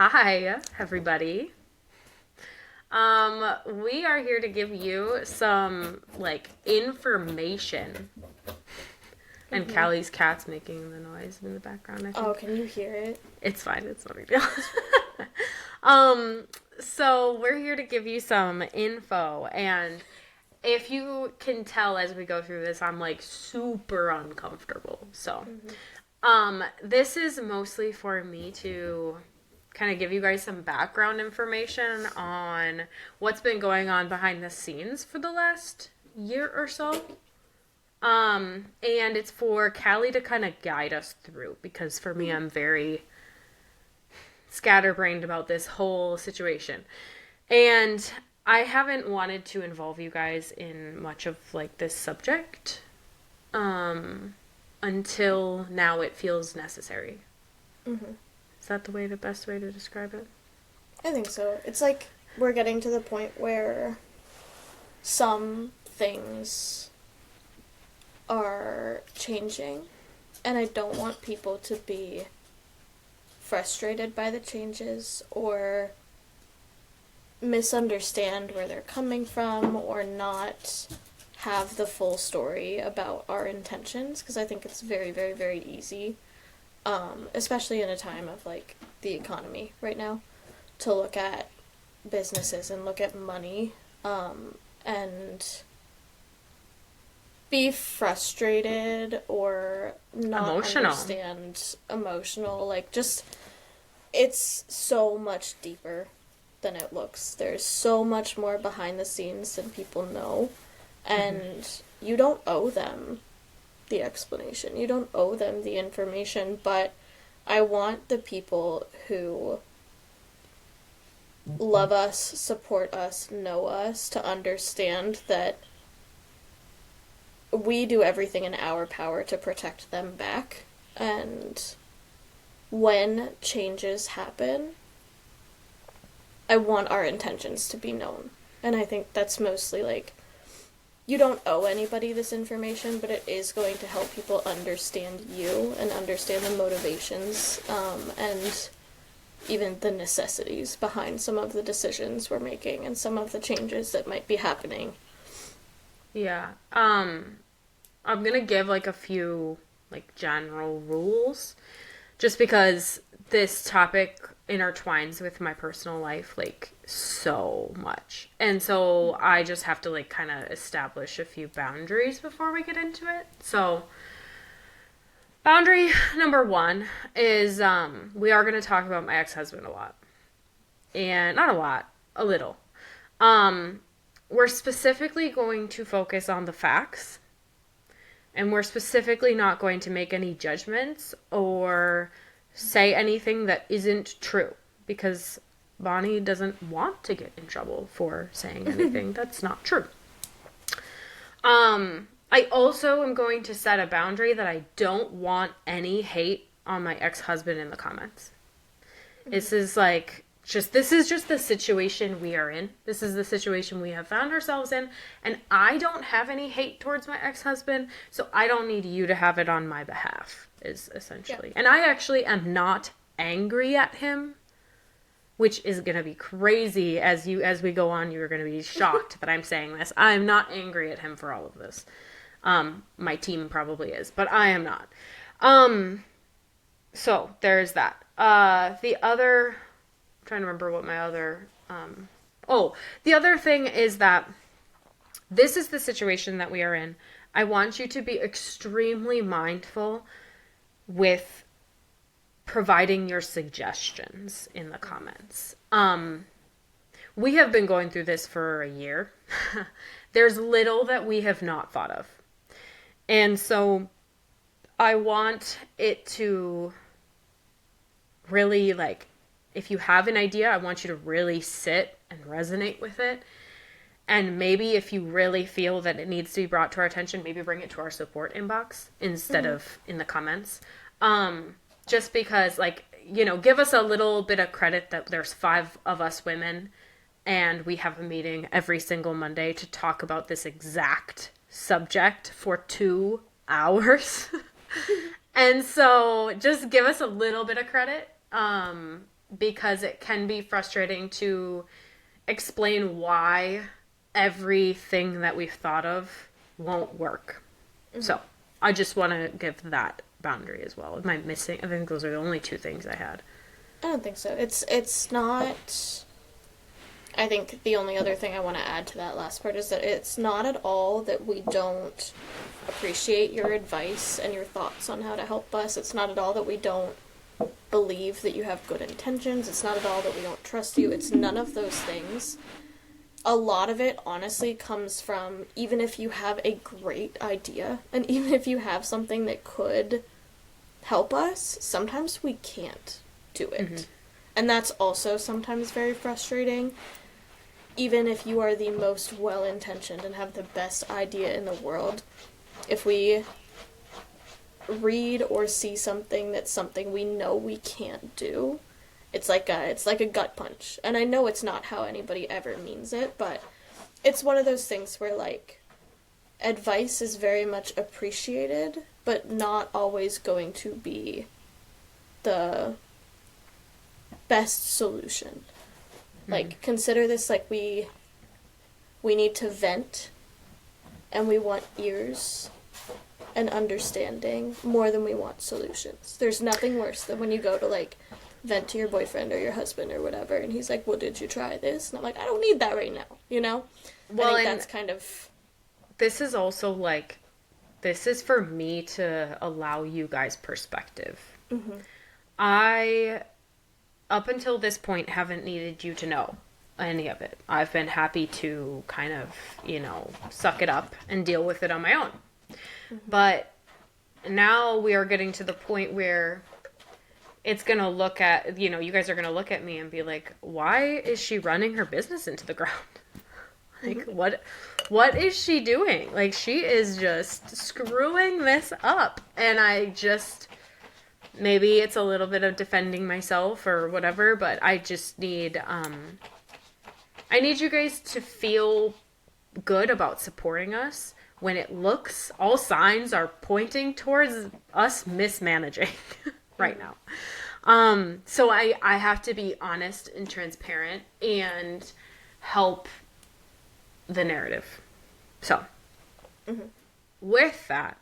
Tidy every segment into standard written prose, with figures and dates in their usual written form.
Hi, everybody. We are here to give you some information. And Callie's cat's making the noise in the background, I think. Oh, can you hear it? It's fine, it's not a big deal. um, so we're here to give you some info, and if you can tell as we go through this, I'm super uncomfortable. So, this is mostly for me to kind of give you guys some background information on what's been going on behind the scenes for the last year or so. And it's for Callie to kind of guide us through because for me, I'm very scatterbrained about this whole situation. And I haven't wanted to involve you guys in much of this subject until now it feels necessary. Mm-hmm. Is that the best way to describe it? I think so. It's like we're getting to the point where some things are changing, and I don't want people to be frustrated by the changes or misunderstand where they're coming from or not have the full story about our intentions, because I think it's very, very, very easy, especially in a time of the economy right now, to look at businesses and look at money and be frustrated or not understand emotional. It's so much deeper than it looks. There's so much more behind the scenes than people know, and you don't owe them the explanation. You don't owe them the information, but I want the people who love us, support us, know us to understand that we do everything in our power to protect them back. And when changes happen, I want our intentions to be known. And I think that's mostly you don't owe anybody this information, but it is going to help people understand you and understand the motivations and even the necessities behind some of the decisions we're making and some of the changes that might be happening. Yeah. I'm gonna give a few general rules just because this topic intertwines with my personal life so much. And so I just have to kind of establish a few boundaries before we get into it. So boundary number 1 is we are going to talk about my ex-husband a lot. And not a lot, a little. We're specifically going to focus on the facts. And we're specifically not going to make any judgments or say anything that isn't true. Because Bonnie doesn't want to get in trouble for saying anything that's not true. I also am going to set a boundary that I don't want any hate on my ex-husband in the comments. This is this is just the situation we are in. This is the situation we have found ourselves in. And I don't have any hate towards my ex-husband, so I don't need you to have it on my behalf, is essentially. Yeah. And I actually am not angry at him, which is going to be crazy. As we go on, you're going to be shocked that I'm saying this. I'm not angry at him for all of this. My team probably is, but I am not. So there's that. The other... trying to remember what my other the other thing is that this is the situation that we are in. I want you to be extremely mindful with providing your suggestions in the comments. We have been going through this for a year. There's little that we have not thought of, and so I want it to really if you have an idea, I want you to really sit and resonate with it. And maybe if you really feel that it needs to be brought to our attention, maybe bring it to our support inbox instead of in the comments. Just because, give us a little bit of credit that there's 5 of us women and we have a meeting every single Monday to talk about this exact subject for 2 hours. And so just give us a little bit of credit. because it can be frustrating to explain why everything that we've thought of won't work. So I just want to give that boundary as well. Am I missing? I think those are the only two things I had. I don't think so. It's not. I think the only other thing I want to add to that last part is that it's not at all that we don't appreciate your advice and your thoughts on how to help us. It's not at all that we don't believe that you have good intentions. It's not at all that we don't trust you. It's none of those things. A lot of it, honestly, comes from even if you have a great idea and even if you have something that could help us, sometimes we can't do it. Mm-hmm. And that's also sometimes very frustrating. Even if you are the most well-intentioned and have the best idea in the world, if we read or see something that's something we know we can't do, it's like a gut punch. And I know it's not how anybody ever means it, but it's one of those things where, like, advice is very much appreciated, but not always going to be the best solution. Like, consider this like we need to vent, and we want ears and understanding more than we want solutions. There's nothing worse than when you go to, like, vent to your boyfriend or your husband or whatever, and he's like, well, did you try this? And I'm like, I don't need that right now, you know? Well, I think that's kind of... This is also, like, this is for me to allow you guys perspective. Mm-hmm. I, up until this point, haven't needed you to know any of it. I've been happy to kind of, suck it up and deal with it on my own. Mm-hmm. But now we are getting to the point where it's going to look at, you guys are going to look at me and be like, why is she running her business into the ground? Like, what is she doing? Like, she is just screwing this up. And maybe it's a little bit of defending myself or whatever, but I just need, I need you guys to feel good about supporting us when it looks, all signs are pointing towards us mismanaging right now. So I have to be honest and transparent and help the narrative. So, with that,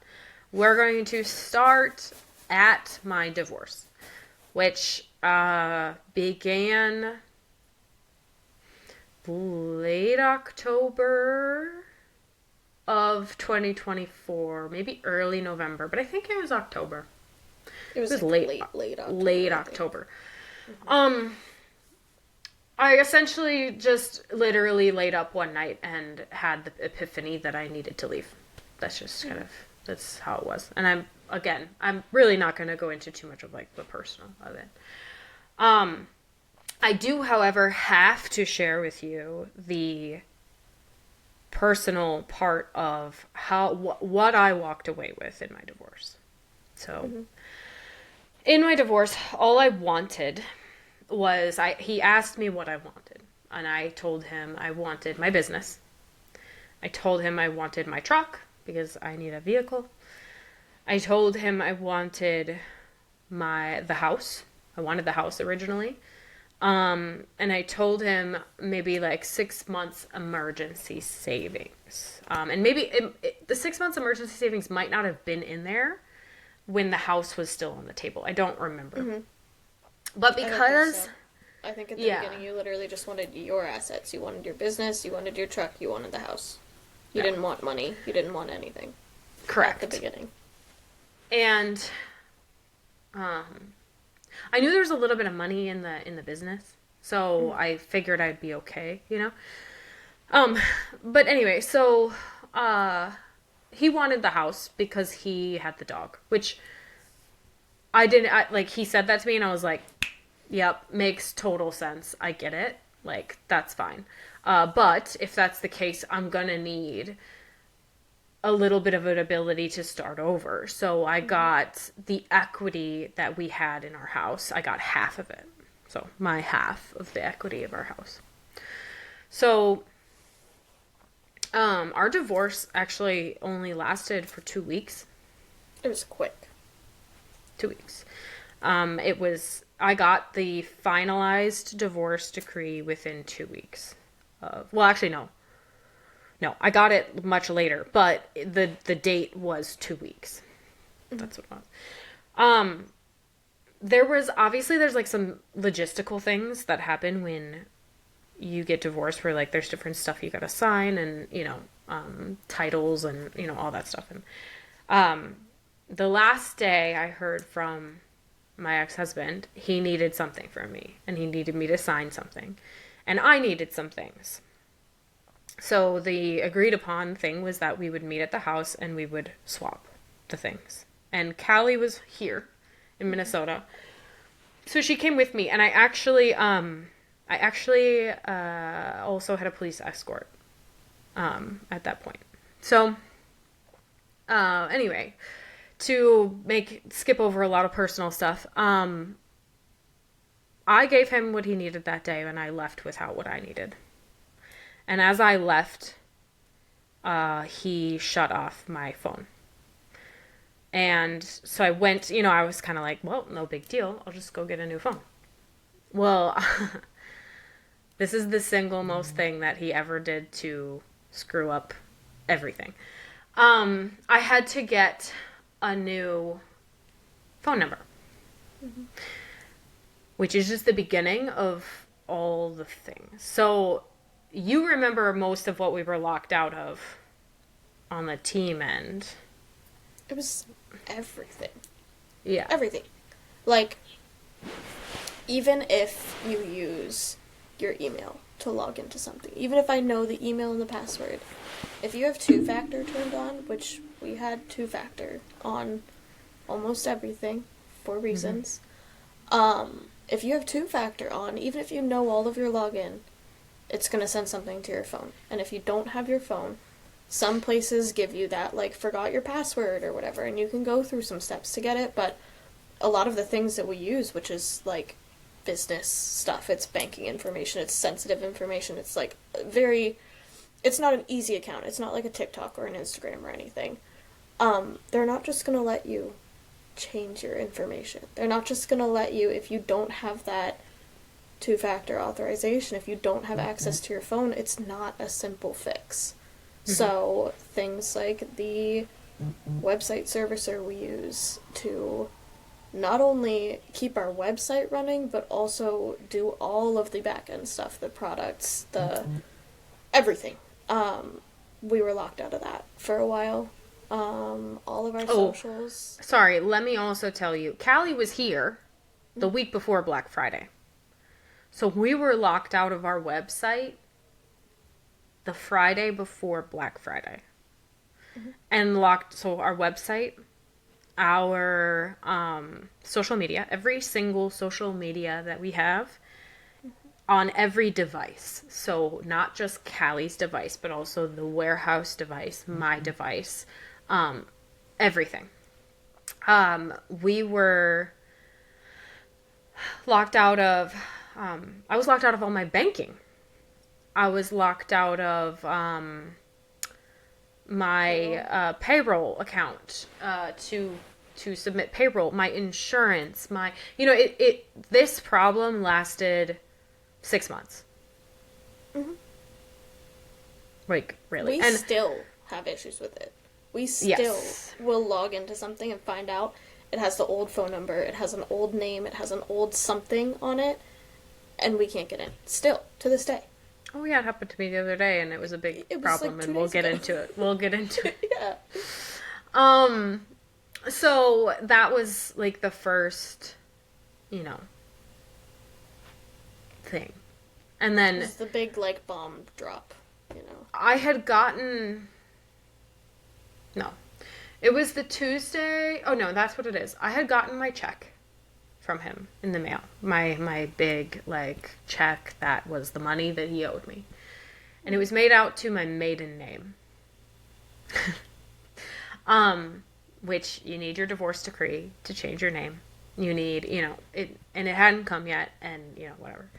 we're going to start at my divorce, which began late October of 2024, maybe early November, but I think it was October. It was late October. Late October. I essentially just literally laid up one night and had the epiphany that I needed to leave. That's just that's how it was. And I'm really not going to go into too much of, like, the personal of it. I do, however, have to share with you the personal part of what I walked away with in my divorce. So, in my divorce, all I wanted was, he asked me what I wanted, and I told him I wanted my business. I told him I wanted my truck because I need a vehicle. I told him I wanted the house. I wanted the house originally. And I told him maybe like 6 months emergency savings. And maybe the 6 months emergency savings might not have been in there when the house was still on the table. I don't remember. Mm-hmm. But because... I think at the beginning you literally just wanted your assets. You wanted your business, you wanted your truck, you wanted the house. You didn't want money. You didn't want anything. Correct. At the beginning. And I knew there was a little bit of money in the business, so I figured I'd be okay, But anyway, so he wanted the house because he had the dog, which he said that to me and I was like, yep, makes total sense. I get it. Like, that's fine. But if that's the case, I'm gonna need a little bit of an ability to start over. So I got the equity that we had in our house. I got half of it. So my half of the equity of our house. So our divorce actually only lasted for 2 weeks. It was quick. 2 weeks. It was I got the finalized divorce decree within 2 weeks. Well, actually, no. No, I got it much later, but the date was 2 weeks. That's what it was. There was obviously there's like some logistical things that happen when you get divorced, where like there's different stuff you gotta sign, and titles, and all that stuff. And the last day I heard from my ex-husband, he needed something from me, and he needed me to sign something, and I needed some things. So the agreed upon thing was that we would meet at the house and we would swap the things. And Callie was here in Minnesota, so she came with me, and I actually also had a police escort at that point. So anyway, to skip over a lot of personal stuff, I gave him what he needed that day, and I left without what I needed. And as I left, he shut off my phone. And so I went, I was kind of like, well, no big deal. I'll just go get a new phone. Well, this is the single most thing that he ever did to screw up everything. I had to get a new phone number, which is just the beginning of all the things. So you remember most of what we were locked out of on the team end. It was everything. Yeah. Everything. Like, even if you use your email to log into something, even if I know the email and the password, if you have two-factor turned on, which we had two-factor on almost everything for reasons, if you have two-factor on, even if you know all of your login, it's going to send something to your phone. And if you don't have your phone, some places give you that, like, forgot your password or whatever, and you can go through some steps to get it, but a lot of the things that we use, which is, like, business stuff, it's banking information, it's sensitive information, it's, like, it's not an easy account, it's not like a TikTok or an Instagram or anything. They're not just gonna let you change your information. They're not just gonna let you, if you don't have that two-factor authorization, if you don't have access to your phone, it's not a simple fix. So things like the website servicer we use to not only keep our website running, but also do all of the back-end stuff, the products, everything. We were locked out of that for a while. All of our socials. Sorry, let me also tell you, Callie was here the week before Black Friday. So we were locked out of our website the Friday before Black Friday. And so our website, our social media, every single social media that we have on every device. So not just Callie's device, but also the warehouse device, my device, everything. We were locked out of, I was locked out of all my banking. I was locked out of my payroll account to submit payroll, my insurance, this problem lasted 6 months. Like, really. We still have issues with it. We still will log into something and find out it has the old phone number, it has an old name, it has an old something on it, and we can't get in. Still, to this day. Oh yeah, it happened to me the other day, and it was a big problem, and we'll get into it. Yeah. So that was like the first, thing. And then it was the big, like, bomb drop, I had gotten, no, it was the Tuesday, oh no, that's what it is. I had gotten my check from him in the mail. My big, like, check that was the money that he owed me. And it was made out to my maiden name. Which you need your divorce decree to change your name. You need, it, and it hadn't come yet, and, whatever.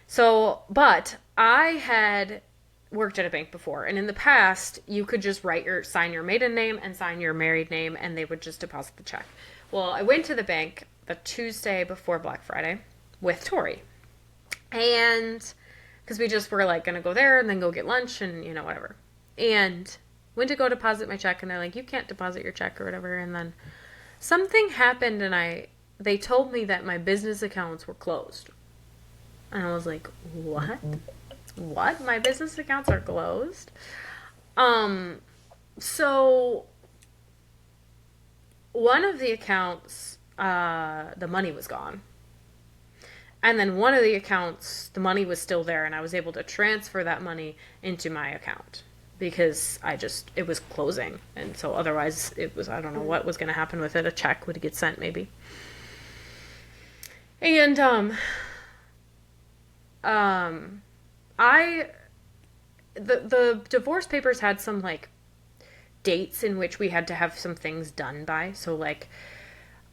So, but I had worked at a bank before, and in the past, you could just sign your maiden name and sign your married name, and they would just deposit the check. Well, I went to the bank the Tuesday before Black Friday with Tori. And because we just were like going to go there and then go get lunch and, you know, whatever. And went to go deposit my check and they're like, you can't deposit your check or whatever. And then something happened and they told me that my business accounts were closed. And I was like, what? What? My business accounts are closed? So one of the accounts, the money was gone. And then one of the accounts, the money was still there, and I was able to transfer that money into my account because it was closing. And so otherwise it was, I don't know what was going to happen with it. A check would get sent maybe. And, the divorce papers had some like dates in which we had to have some things done by. So like,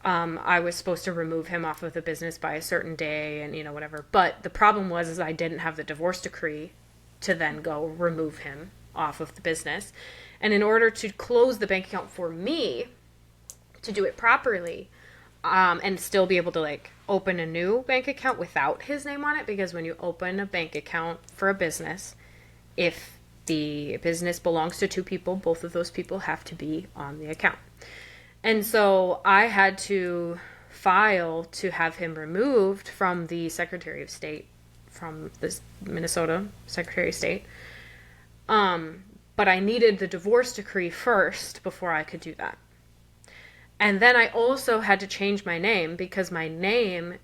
I was supposed to remove him off of the business by a certain day and, you know, whatever. But the problem was I didn't have the divorce decree to then go remove him off of the business. And in order to close the bank account for me, to do it properly, and still be able to like open a new bank account without his name on it, because when you open a bank account for a business, if the business belongs to two people, both of those people have to be on the account. And so I had to file to have him removed from the Secretary of State, from the Minnesota Secretary of State. But I needed the divorce decree first before I could do that. And then I also had to change my name because my name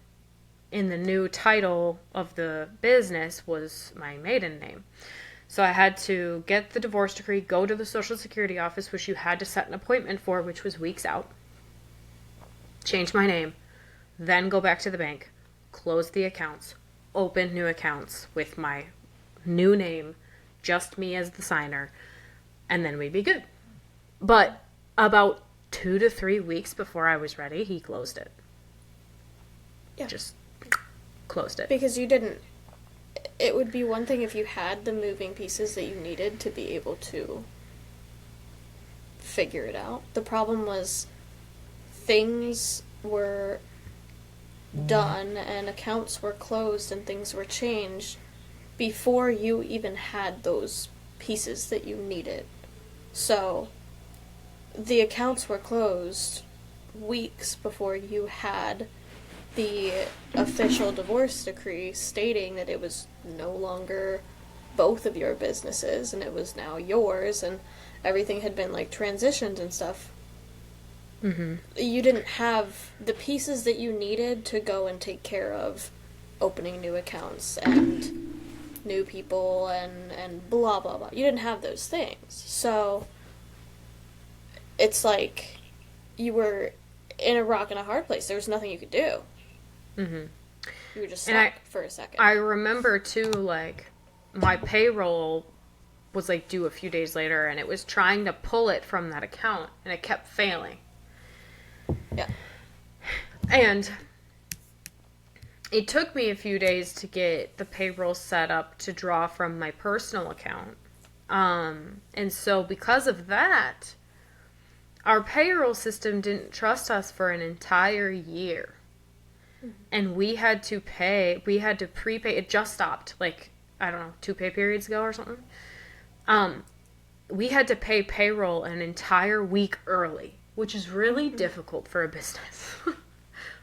in the new title of the business was my maiden name. So I had to get the divorce decree, go to the Social Security office, which you had to set an appointment for, which was weeks out, change my name, then go back to the bank, close the accounts, open new accounts with my new name, just me as the signer, and then we'd be good. But about 2 to 3 weeks before I was ready, he closed it. Yeah. Just closed it. Because you didn't. It would be one thing if you had the moving pieces that you needed to be able to figure it out. The problem was things were done and accounts were closed and things were changed before you even had those pieces that you needed. So the accounts were closed weeks before you had the official divorce decree stating that it was no longer both of your businesses and it was now yours, and everything had been like transitioned and stuff. Mm-hmm. You didn't have the pieces that you needed to go and take care of opening new accounts and new people and blah blah blah. You didn't have those things. So it's like you were in a rock and a hard place. There was nothing you could do. Mm-hmm. You were just stuck for a second. I remember too, like, my payroll was like due a few days later and it was trying to pull it from that account and it kept failing. Yeah. And it took me a few days to get the payroll set up to draw from my personal account. And so because of that, our payroll system didn't trust us for an entire year. And we had to prepay. It just stopped, like, I don't know, 2 pay periods ago or something. We had to pay payroll an entire week early, which is really difficult for a business.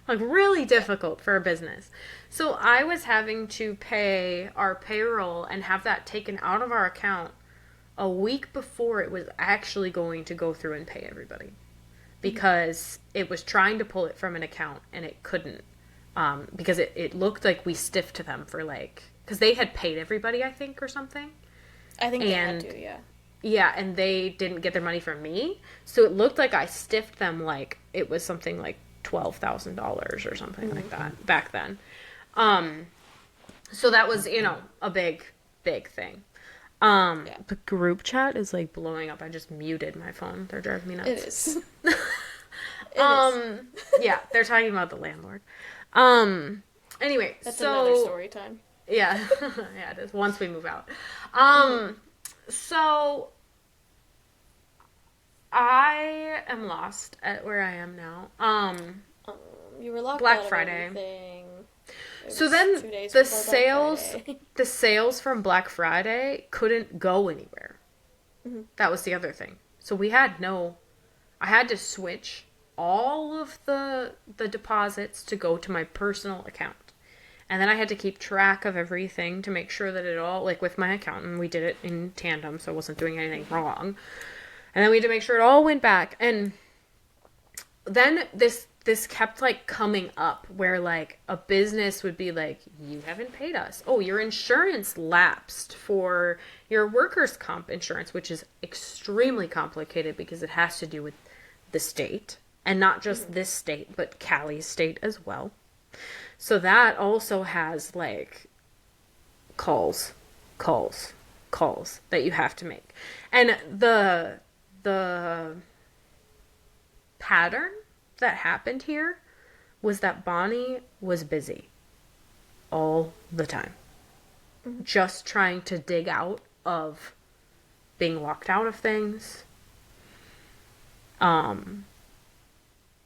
Like, really difficult for a business. So I was having to pay our payroll and have that taken out of our account a week before it was actually going to go through and pay everybody. Because it was trying to pull it from an account and it couldn't. Because it looked like we stiffed them for, like, because they had paid everybody, I think, or something. I think they had to, yeah. Yeah, and they didn't get their money from me. So it looked like I stiffed them like it was something like $12,000 or something like that back then. So that was, a big, big thing. Yeah. The group chat is like blowing up. I just muted my phone. They're driving me nuts. It is. Yeah, they're talking about the landlord. Anyway, that's another story time. Yeah, yeah, it is. Once we move out. So I am lost at where I am now. You were locked Black out Friday. of everything. So then 2 days the before Black sales, Friday. the sales from Black Friday couldn't go anywhere. That was the other thing. So I had to switch all of the deposits to go to my personal account. And then I had to keep track of everything to make sure that it all, like with my accountant, we did it in tandem, so I wasn't doing anything wrong. And then we had to make sure it all went back. And then this kept like coming up where like a business would be like, you haven't paid us. Oh, your insurance lapsed for your workers' comp insurance, which is extremely complicated because it has to do with the state, and not just this state, but Cali's state as well. So that also has like calls that you have to make. And the pattern that happened here was that Bonnie was busy all the time. Just trying to dig out of being locked out of things.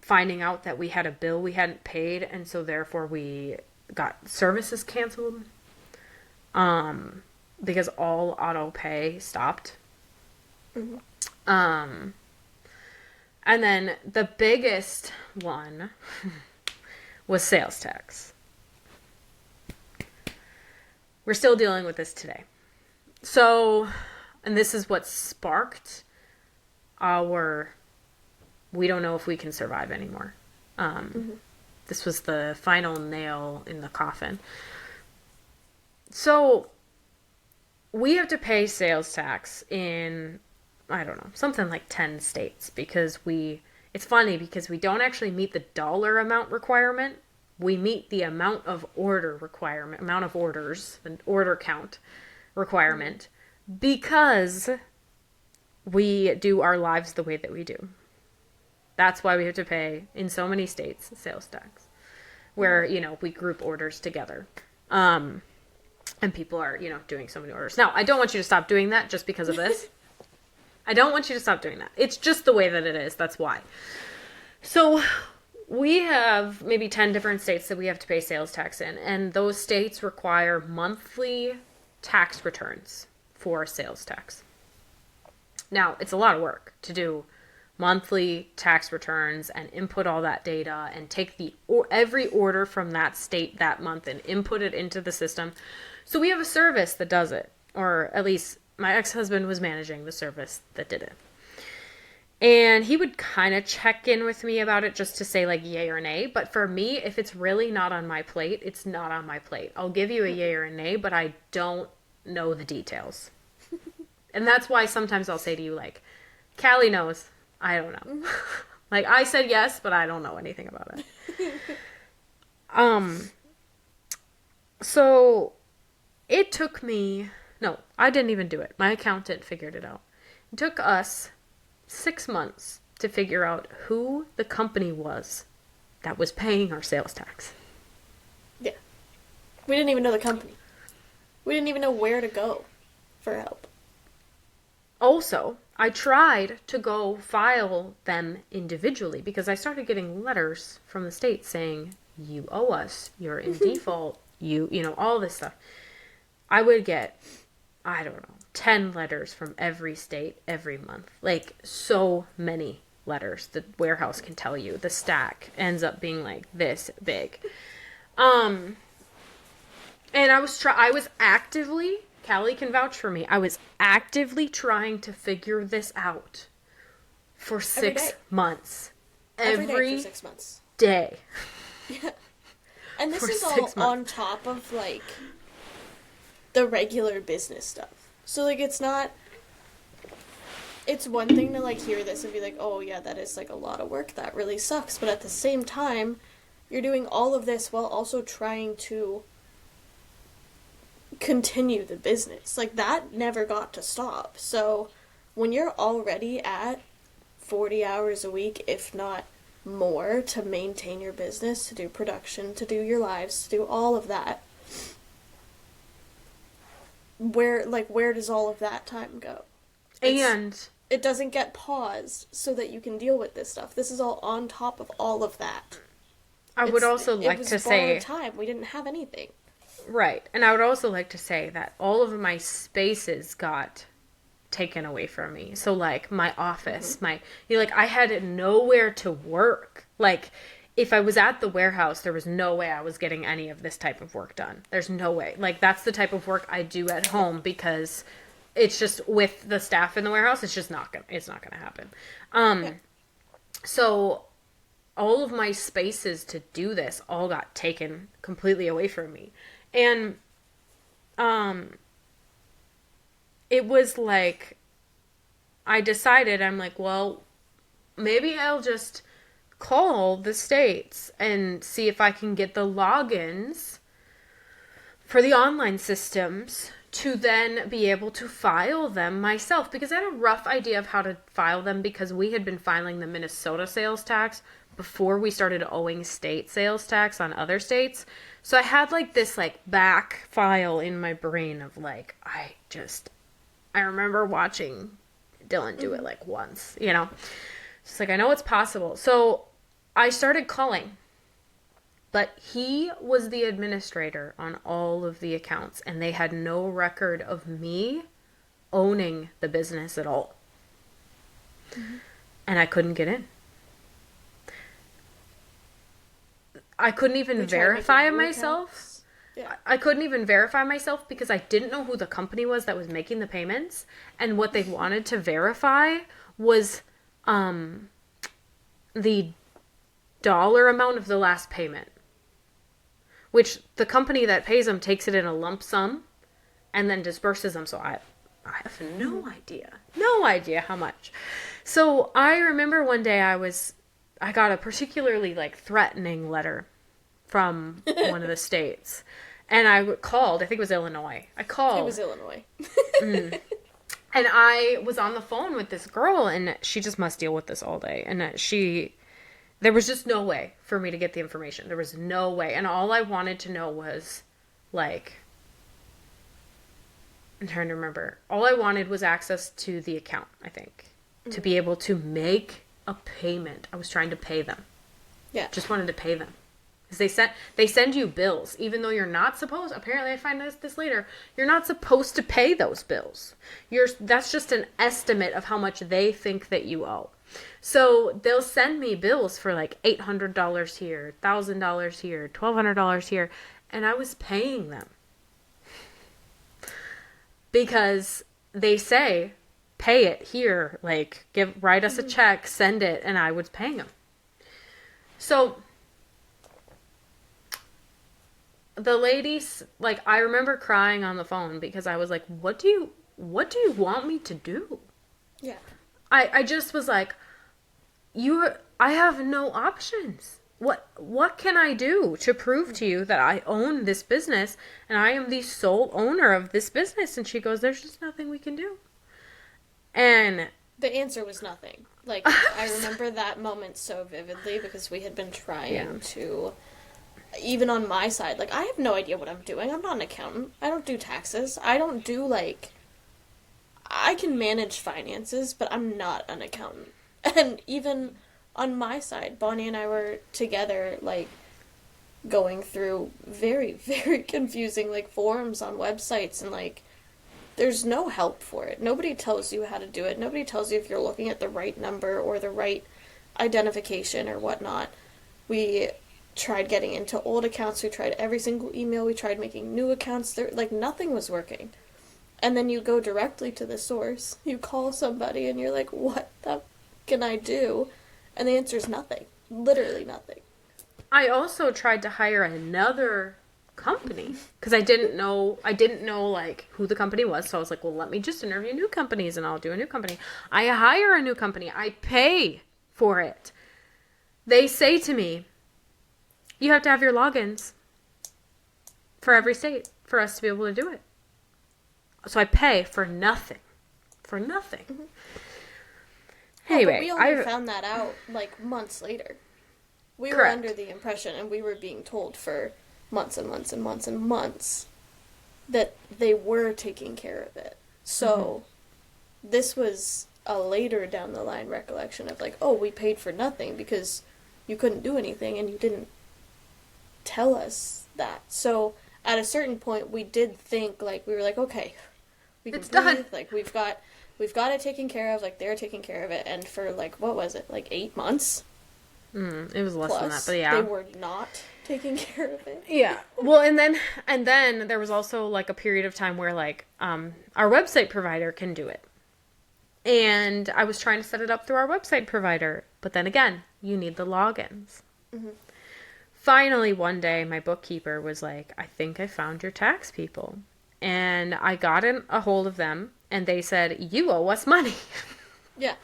Finding out that we had a bill we hadn't paid, and so therefore we got services canceled. Because all auto pay stopped. And then the biggest one was sales tax. We're still dealing with this today. So, and this is what sparked our, we don't know if we can survive anymore. This was the final nail in the coffin. So, we have to pay sales tax in, I don't know, something like 10 states because it's funny because we don't actually meet the dollar amount requirement. We meet the amount of orders, the order count requirement, because we do our lives the way that we do. That's why we have to pay, in so many states, sales tax, where, we group orders together. And people are, doing so many orders. Now, I don't want you to stop doing that just because of this. I don't want you to stop doing that. It's just the way that it is. That's why. So we have maybe 10 different states that we have to pay sales tax in. And those states require monthly tax returns for sales tax. Now, it's a lot of work to do monthly tax returns and input all that data and take every order from that state that month and input it into the system. So we have a service that does it, or at least my ex-husband was managing the service that did it. And he would kind of check in with me about it just to say like yay or nay. But for me, if it's really not on my plate, it's not on my plate. I'll give you a yay or a nay, but I don't know the details. And that's why sometimes I'll say to you like, Callie knows. I don't know. Like I said yes, but I don't know anything about it. So it took me, no, I didn't even do it. My accountant figured it out. It took us 6 months to figure out who the company was that was paying our sales tax. Yeah. We didn't even know the company. We didn't even know where to go for help. Also, I tried to go file them individually because I started getting letters from the state saying, you owe us, you're in default, all this stuff. I would get, I don't know, 10 letters from every state every month. Like, so many letters. The warehouse can tell you. The stack ends up being like this big. And I was actively, Callie can vouch for me, I was actively trying to figure this out for 6 months. Every day for 6 months. Day. Yeah. And this is all on top of, like, the regular business stuff. So, like, it's one thing to, like, hear this and be like, oh, yeah, that is, like, a lot of work. That really sucks. But at the same time, you're doing all of this while also trying to continue the business. Like, that never got to stop. So, when you're already at 40 hours a week, if not more, to maintain your business, to do production, to do your lives, to do all of that, where does all of that time go? It doesn't get paused so that you can deal with this stuff. This is all on top of all of that. I would also It like was to borrowed say, time. We didn't have anything. right, and I would also like to say that all of my spaces got taken away from me. So like my office, like I had nowhere to work. Like if I was at the warehouse, there was no way I was getting any of this type of work done. There's no way. Like that's the type of work I do at home because it's just with the staff in the warehouse, it's not gonna happen. Yeah. So all of my spaces to do this all got taken completely away from me. And um it was like I decided, I'm like, well, maybe I'll just call the states and see if I can get the logins for the online systems to then be able to file them myself, because I had a rough idea of how to file them because we had been filing the Minnesota sales tax before we started owing state sales tax on other states. So I had like this like back file in my brain of like I remember watching Dylan do it like once, you know. It's like I know it's possible. So I started calling. But he was the administrator on all of the accounts, and they had no record of me owning the business at all. And I couldn't get in. I couldn't even verify myself. Yeah. I couldn't even verify myself because I didn't know who the company was that was making the payments. And what they wanted to verify was the dollar amount of the last payment, which the company that pays them takes it in a lump sum and then disperses them. So I have no idea how much. So I remember one day I got a particularly like threatening letter from one of the states, and I called. I think it was Illinois. I called. It was Illinois. And I was on the phone with this girl, and she just must deal with this all day. And there was just no way for me to get the information. There was no way. And all I wanted to know was, like, I'm trying to remember. All I wanted was access to the account, I think, to be able to make a payment. I was trying to pay them. Yeah. Just wanted to pay them. Because they send you bills, even though you're not supposed, apparently I find this later, you're not supposed to pay those bills. That's just an estimate of how much they think that you owe. So they'll send me bills for like $800 here, $1,000 here, $1,200 here, and I was paying them. Because they say, pay it here, like write us a check, send it, and I was paying them. So the ladies, like, I remember crying on the phone because I was like, what do you want me to do? Yeah. I just was like, I have no options. What can I do to prove to you that I own this business and I am the sole owner of this business? And she goes, there's just nothing we can do. And the answer was nothing. Like, I remember that moment so vividly because we had been trying to, even on my side, like, I have no idea what I'm doing. I'm not an accountant. I don't do taxes. I don't do, like, I can manage finances, but I'm not an accountant. And even on my side, Bonnie and I were together, like, going through very, very confusing, like, forums on websites, and, like, there's no help for it. Nobody tells you how to do it. Nobody tells you if you're looking at the right number or the right identification or whatnot. We tried getting into old accounts. We tried every single email. We tried making new accounts. There, like, nothing was working. And then you go directly to the source. You call somebody and you're like, what the can I do? And the answer is nothing. Literally nothing. I also tried to hire another company because I didn't know like who the company was. So I was like, well, let me just interview new companies and I'll do a new company. I hire a new company. I pay for it. They say to me, you have to have your logins for every state for us to be able to do it. So I pay for nothing. For nothing. Mm-hmm. Anyway, but we only found that out, like, months later. We were under the impression, and we were being told for months and months and months and months, that they were taking care of it. So, this was a later down the line recollection of, like, oh, we paid for nothing because you couldn't do anything and you didn't tell us that. So at a certain point, we did think, like, we were like, okay, we can It's breathe. done. Like, we've got it taken care of. Like, they're taking care of it. And for, like, what was it? Like 8 months It was less than that, plus, but yeah. they were not taking care of it. Yeah. Well, and then there was also like a period of time where like our website provider can do it. And I was trying to set it up through our website provider, but then again, you need the logins. Mm-hmm. Finally, one day, my bookkeeper was like, I think I found your tax people. And I got in a hold of them, and they said, you owe us money. Yeah.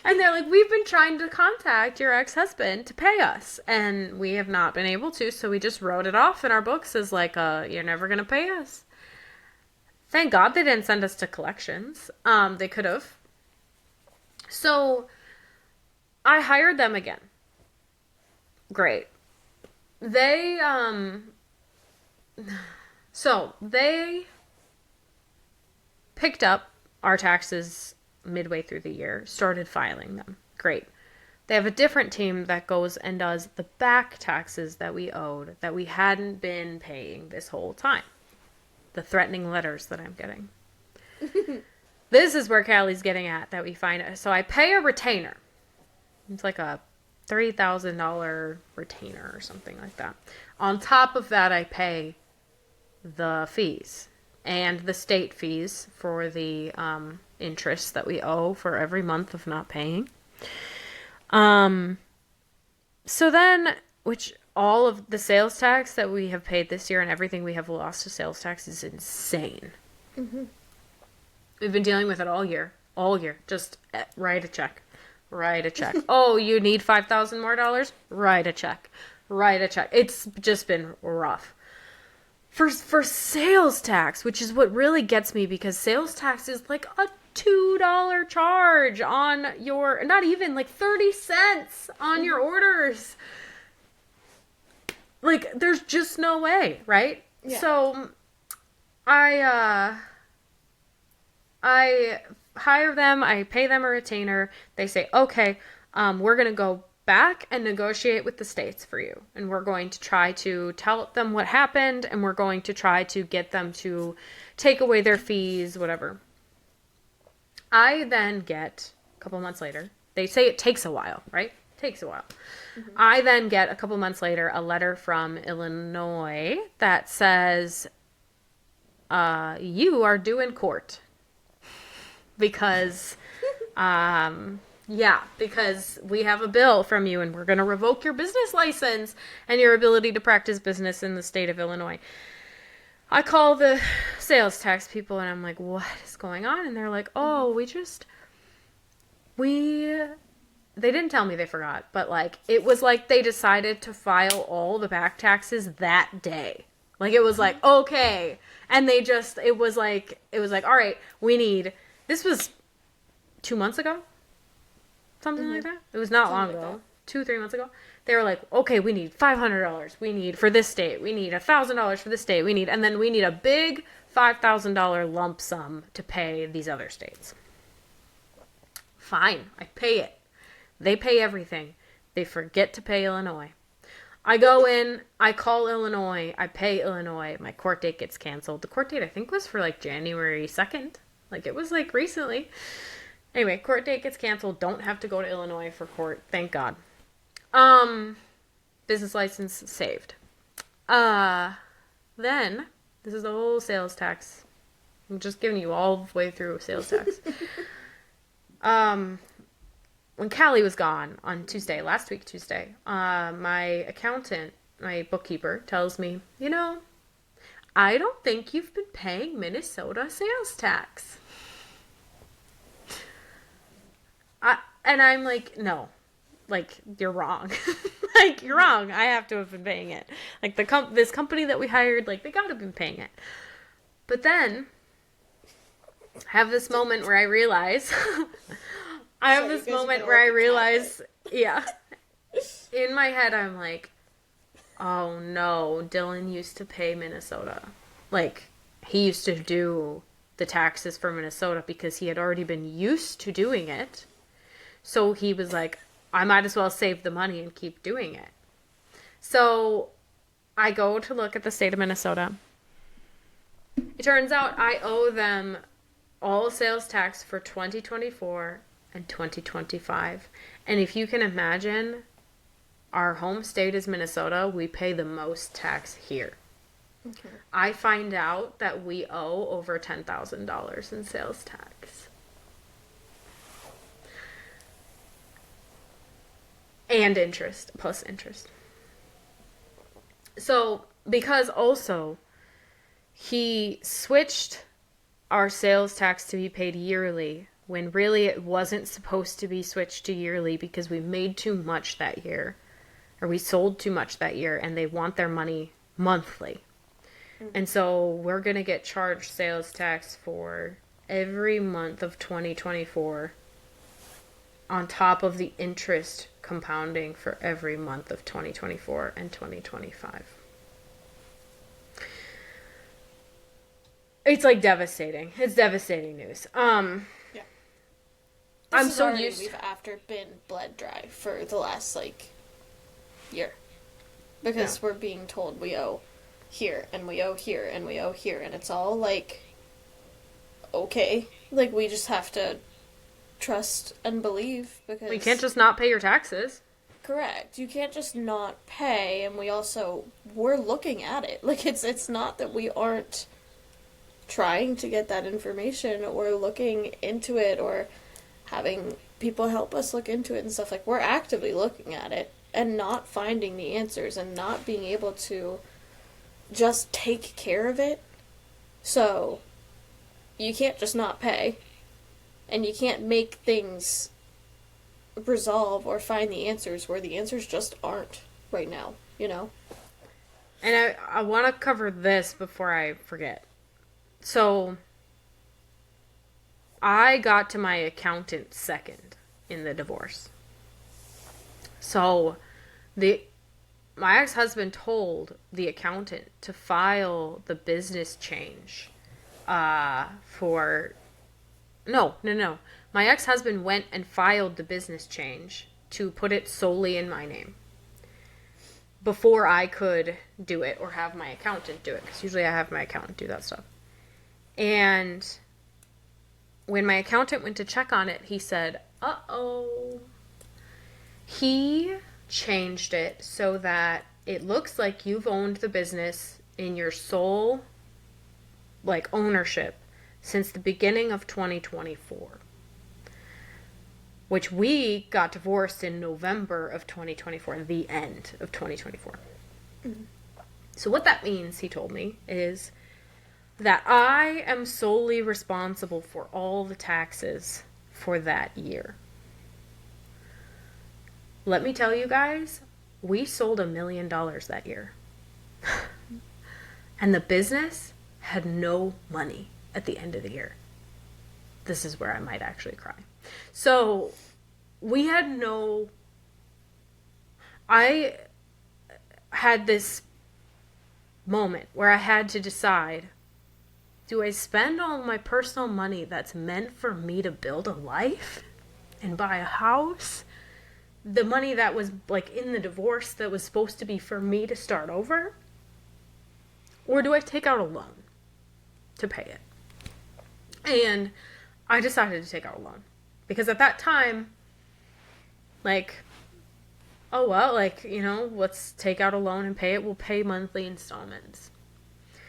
And they're like, we've been trying to contact your ex-husband to pay us, and we have not been able to, so we just wrote it off in our books as like, you're never going to pay us. Thank God they didn't send us to collections. They could have. So I hired them again. Great. They picked up our taxes midway through the year, started filing them. Great. They have a different team that goes and does the back taxes that we owed that we hadn't been paying this whole time. The threatening letters that I'm getting. This is where Callie's getting at, that we find. So I pay a retainer. It's like a $3,000 retainer or something like that. On top of that, I pay the fees and the state fees for the interest that we owe for every month of not paying. So then, which all of the sales tax that we have paid this year and everything we have lost to sales tax is insane. Mm-hmm. We've been dealing with it all year. All year. Just write a check. Write a check. Oh, you need $5,000 more dollars? Write a check. Write a check. It's just been rough. For sales tax, which is what really gets me, because sales tax is like a $2 charge on your, not even like 30 cents on your orders. Like, there's just no way, right? Yeah. So I hire them, I pay them a retainer. They say, okay, we're going to go back and negotiate with the states for you. And we're going to try to tell them what happened, and we're going to try to get them to take away their fees, whatever. I then get, a couple months later, they say it takes a while, right? Takes a while. Mm-hmm. I then get, a couple months later, a letter from Illinois that says, you are due in court. Because, because we have a bill from you and we're going to revoke your business license and your ability to practice business in the state of Illinois. I call the sales tax people and I'm like, what is going on? And they're like, oh, they didn't tell me, they forgot, but like, it was like they decided to file all the back taxes that day. Like, it was like, okay. And it was like, all right, this was 2 months ago? Something like that? It was not long ago. 2-3 months ago. They were like, okay, we need $500. We need for this state. We need $1,000 for this state. And then we need a big $5,000 lump sum to pay these other states. Fine. I pay it. They pay everything. They forget to pay Illinois. I go in, I call Illinois, I pay Illinois, my court date gets canceled. The court date, I think, was for like January 2nd. Like, it was like recently. Anyway, court date gets canceled. Don't have to go to Illinois for court. Thank God. Business license saved. Then, this is the whole sales tax. I'm just giving you all the way through sales tax. When Callie was gone on Tuesday, last week Tuesday, my accountant, my bookkeeper, tells me, I don't think you've been paying Minnesota sales tax. And I'm like, no, like, you're wrong. Like, you're wrong. I have to have been paying it. Like, this company that we hired, like, they gotta have been paying it. But then, I have this moment where I realize, yeah, in my head, I'm like, oh no, Dylan used to pay Minnesota. Like, he used to do the taxes for Minnesota because he had already been used to doing it. So he was like, I might as well save the money and keep doing it. So I go to look at the state of Minnesota. It turns out I owe them all sales tax for 2024 and 2025. And if you can imagine, our home state is Minnesota. We pay the most tax here. Okay. I find out that we owe over $10,000 in sales tax. And interest, plus interest. So, because also he switched our sales tax to be paid yearly when really it wasn't supposed to be switched to yearly because we made too much that year, or we sold too much that year, and they want their money monthly. And so we're going to get charged sales tax for every month of 2024 on top of the interest compounding for every month of 2024 and 2025. It's like devastating. It's devastating news. Yeah. I'm so used. We've after been bled dry for the last year, because we're being told we owe here and we owe here and we owe here, and it's all okay, we just have to trust and believe, because You can't just not pay your taxes. correct, you can't just not pay. And we're looking at it, it's not that we aren't trying to get that information or looking into it or having people help us look into it and stuff. We're actively looking at it and not finding the answers and not being able to just take care of it. So you can't just not pay, and you can't make things resolve or find the answers where the answers just aren't right now, And I want to cover this before I forget. So I got to my accountant second in the divorce. So my ex-husband told the accountant to file the business change for... No. My ex-husband went and filed the business change to put it solely in my name before I could do it or have my accountant do it, because usually I have my accountant do that stuff. And when my accountant went to check on it, he said, uh-oh. He changed it so that it looks like you've owned the business in your sole, ownership since the beginning of 2024. Which we got divorced in November of 2024, the end of 2024. Mm-hmm. So what that means, he told me, is that I am solely responsible for all the taxes for that year. Let me tell you guys, we sold $1 million that year. And the business had no money at the end of the year. This is where I might actually cry. So, I had this moment where I had to decide, do I spend all my personal money that's meant for me to build a life and buy a house? The money that was in the divorce that was supposed to be for me to start over? Or do I take out a loan to pay it? And I decided to take out a loan. Because at that time, let's take out a loan and pay it. We'll pay monthly installments.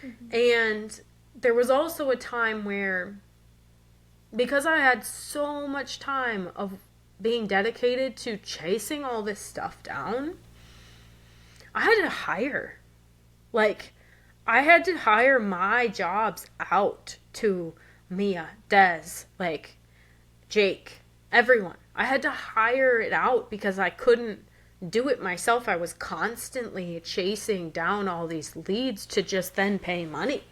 Mm-hmm. And there was also a time where, because I had so much time of being dedicated to chasing all this stuff down, I had to hire. I had to hire my jobs out to Mia, Des, Jake, everyone. I had to hire it out because I couldn't do it myself. I was constantly chasing down all these leads to just then pay money.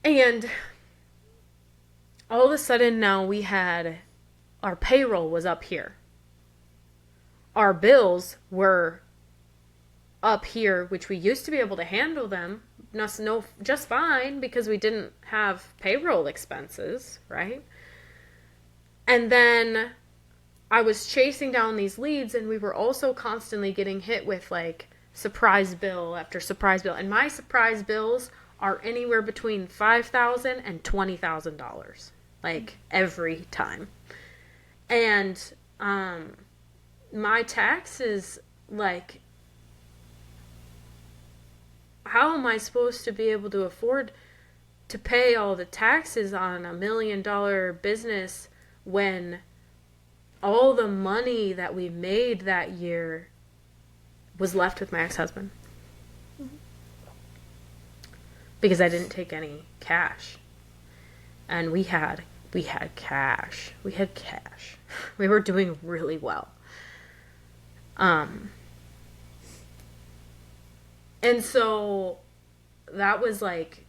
And all of a sudden now our payroll was up here. Our bills were up here, which we used to be able to handle them just fine because we didn't have payroll expenses, right? And then I was chasing down these leads, and we were also constantly getting hit with like surprise bill after surprise bill. And my surprise bills are anywhere between $5,000 and $20,000, like every time. And my taxes, like, how am I supposed to be able to afford to pay all the taxes on $1 million business when all the money that we made that year was left with my ex-husband? Because I didn't take any cash. And we had cash. We had cash. We were doing really well. And so that was like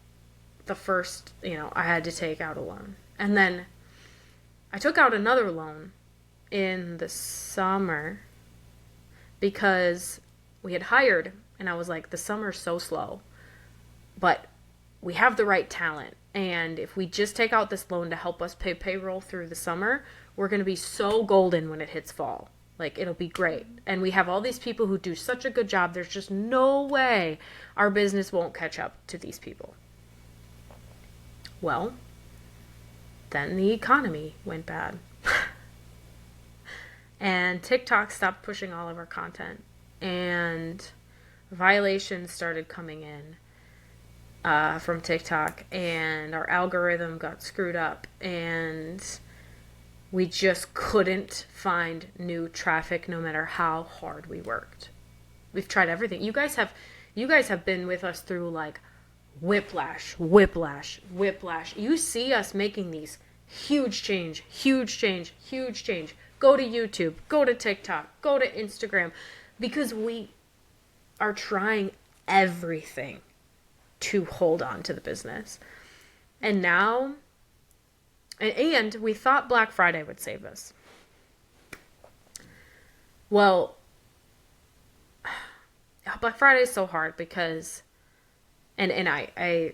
the first, I had to take out a loan. And then I took out another loan in the summer because we had hired, and I was like, the summer's so slow, but we have the right talent. And if we just take out this loan to help us pay payroll through the summer, we're going to be so golden when it hits fall. Like, it'll be great. And we have all these people who do such a good job. There's just no way our business won't catch up to these people. Well, then the economy went bad. And TikTok stopped pushing all of our content. And violations started coming in from TikTok. And our algorithm got screwed up. And we just couldn't find new traffic no matter how hard we worked. We've tried everything. You guys have been with us through like whiplash. You see us making these huge change. Go to YouTube, go to TikTok, go to Instagram, because we are trying everything to hold on to the business. And now, and we thought Black Friday would save us. Well, Black Friday is so hard because, and I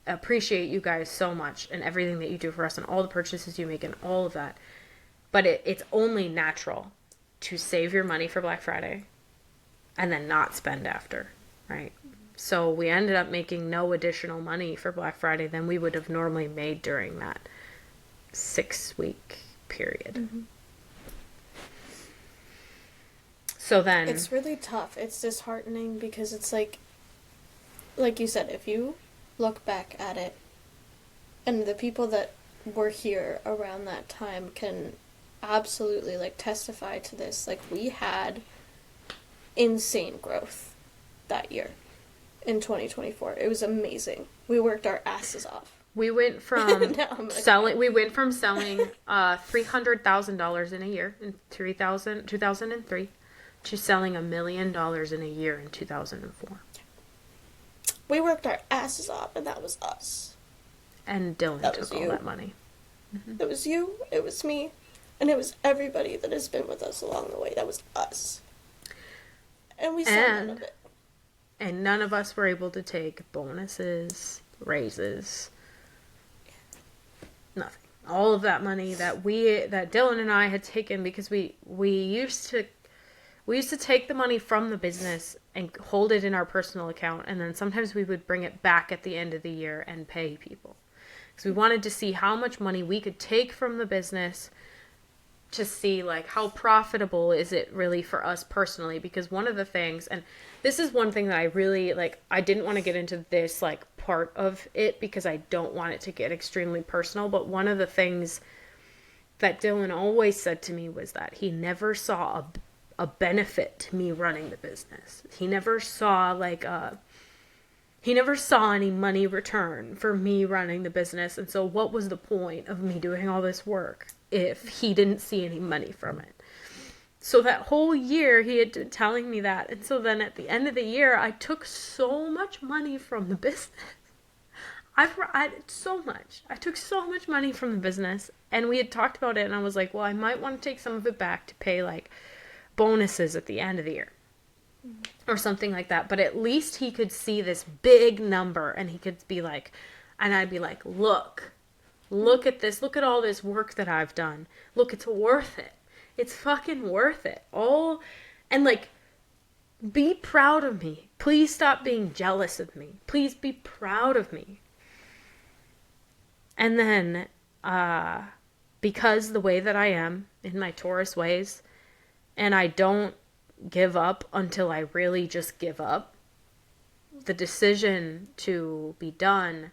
appreciate you guys so much and everything that you do for us and all the purchases you make and all of that. But it's only natural to save your money for Black Friday and then not spend after, right? So we ended up making no additional money for Black Friday than we would have normally made during that 6-week period. Mm-hmm. So then it's really tough. It's disheartening because it's like you said, if you look back at it, and the people that were here around that time can absolutely like testify to this, like we had insane growth that year in 2024. It was amazing. We worked our asses off. We went from selling $300,000 in a year in 2003 to selling $1 million in a year in 2004. We worked our asses off, and that was us. And Dylan took all that money. Mm-hmm. It was you, it was me, and it was everybody that has been with us along the way. That was us. And we saw none of it. And none of us were able to take bonuses, raises, nothing. All of that money that Dylan and I had taken, because we used to take the money from the business and hold it in our personal account, and then sometimes we would bring it back at the end of the year and pay people. Because we wanted to see how much money we could take from the business to see like how profitable is it really for us personally. Because one of the things, and this is one thing that I really like, I didn't want to get into this like part of it because I don't want it to get extremely personal, but one of the things that Dylan always said to me was that he never saw a benefit to me running the business. He never saw any money return for me running the business. And so what was the point of me doing all this work if he didn't see any money from it? So that whole year he had been telling me that. And so then at the end of the year, I took so much money from the business. I took so much money from the business, and we had talked about it, and I was like, well, I might want to take some of it back to pay like bonuses at the end of the year or something like that. But at least he could see this big number, and he could be like, and I'd be like, look at this, look at all this work that I've done. Look, it's worth it. It's fucking worth it. And like, be proud of me. Please stop being jealous of me. Please be proud of me. And then, because the way that I am in my Taurus ways, and I don't give up until I really just give up, the decision to be done,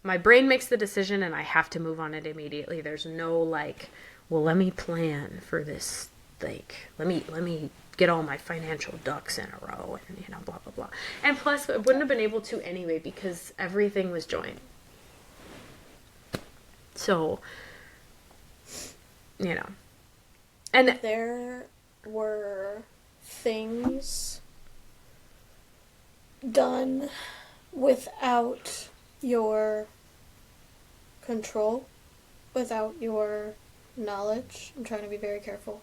my brain makes the decision and I have to move on it immediately. There's no like, well, let me plan for this, like, let me get all my financial ducks in a row and, blah, blah, blah. And plus, I wouldn't have been able to anyway because everything was joined. So, and there were things done without your control, without your knowledge. I'm trying to be very careful.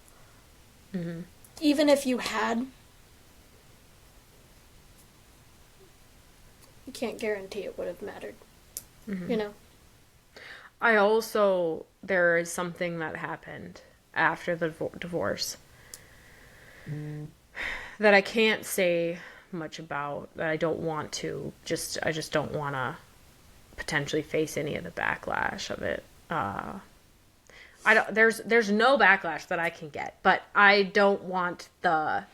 Mm-hmm. Even if you had, you can't guarantee it would have mattered. Mm-hmm. There is something that happened after the divorce that I can't say much about, that I don't want to. I just don't want to potentially face any of the backlash of it. There's no backlash that I can get, but I don't want the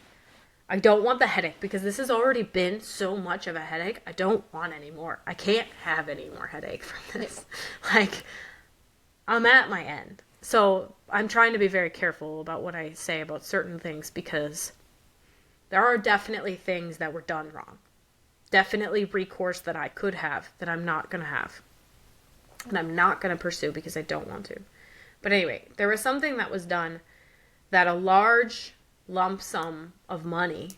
headache, because this has already been so much of a headache. I don't want any more. I can't have any more headache from this. Like, I'm at my end. So I'm trying to be very careful about what I say about certain things, because there are definitely things that were done wrong. Definitely recourse that I could have that I'm not going to have. And I'm not going to pursue because I don't want to. But anyway, there was something that was done that a large lump sum of money,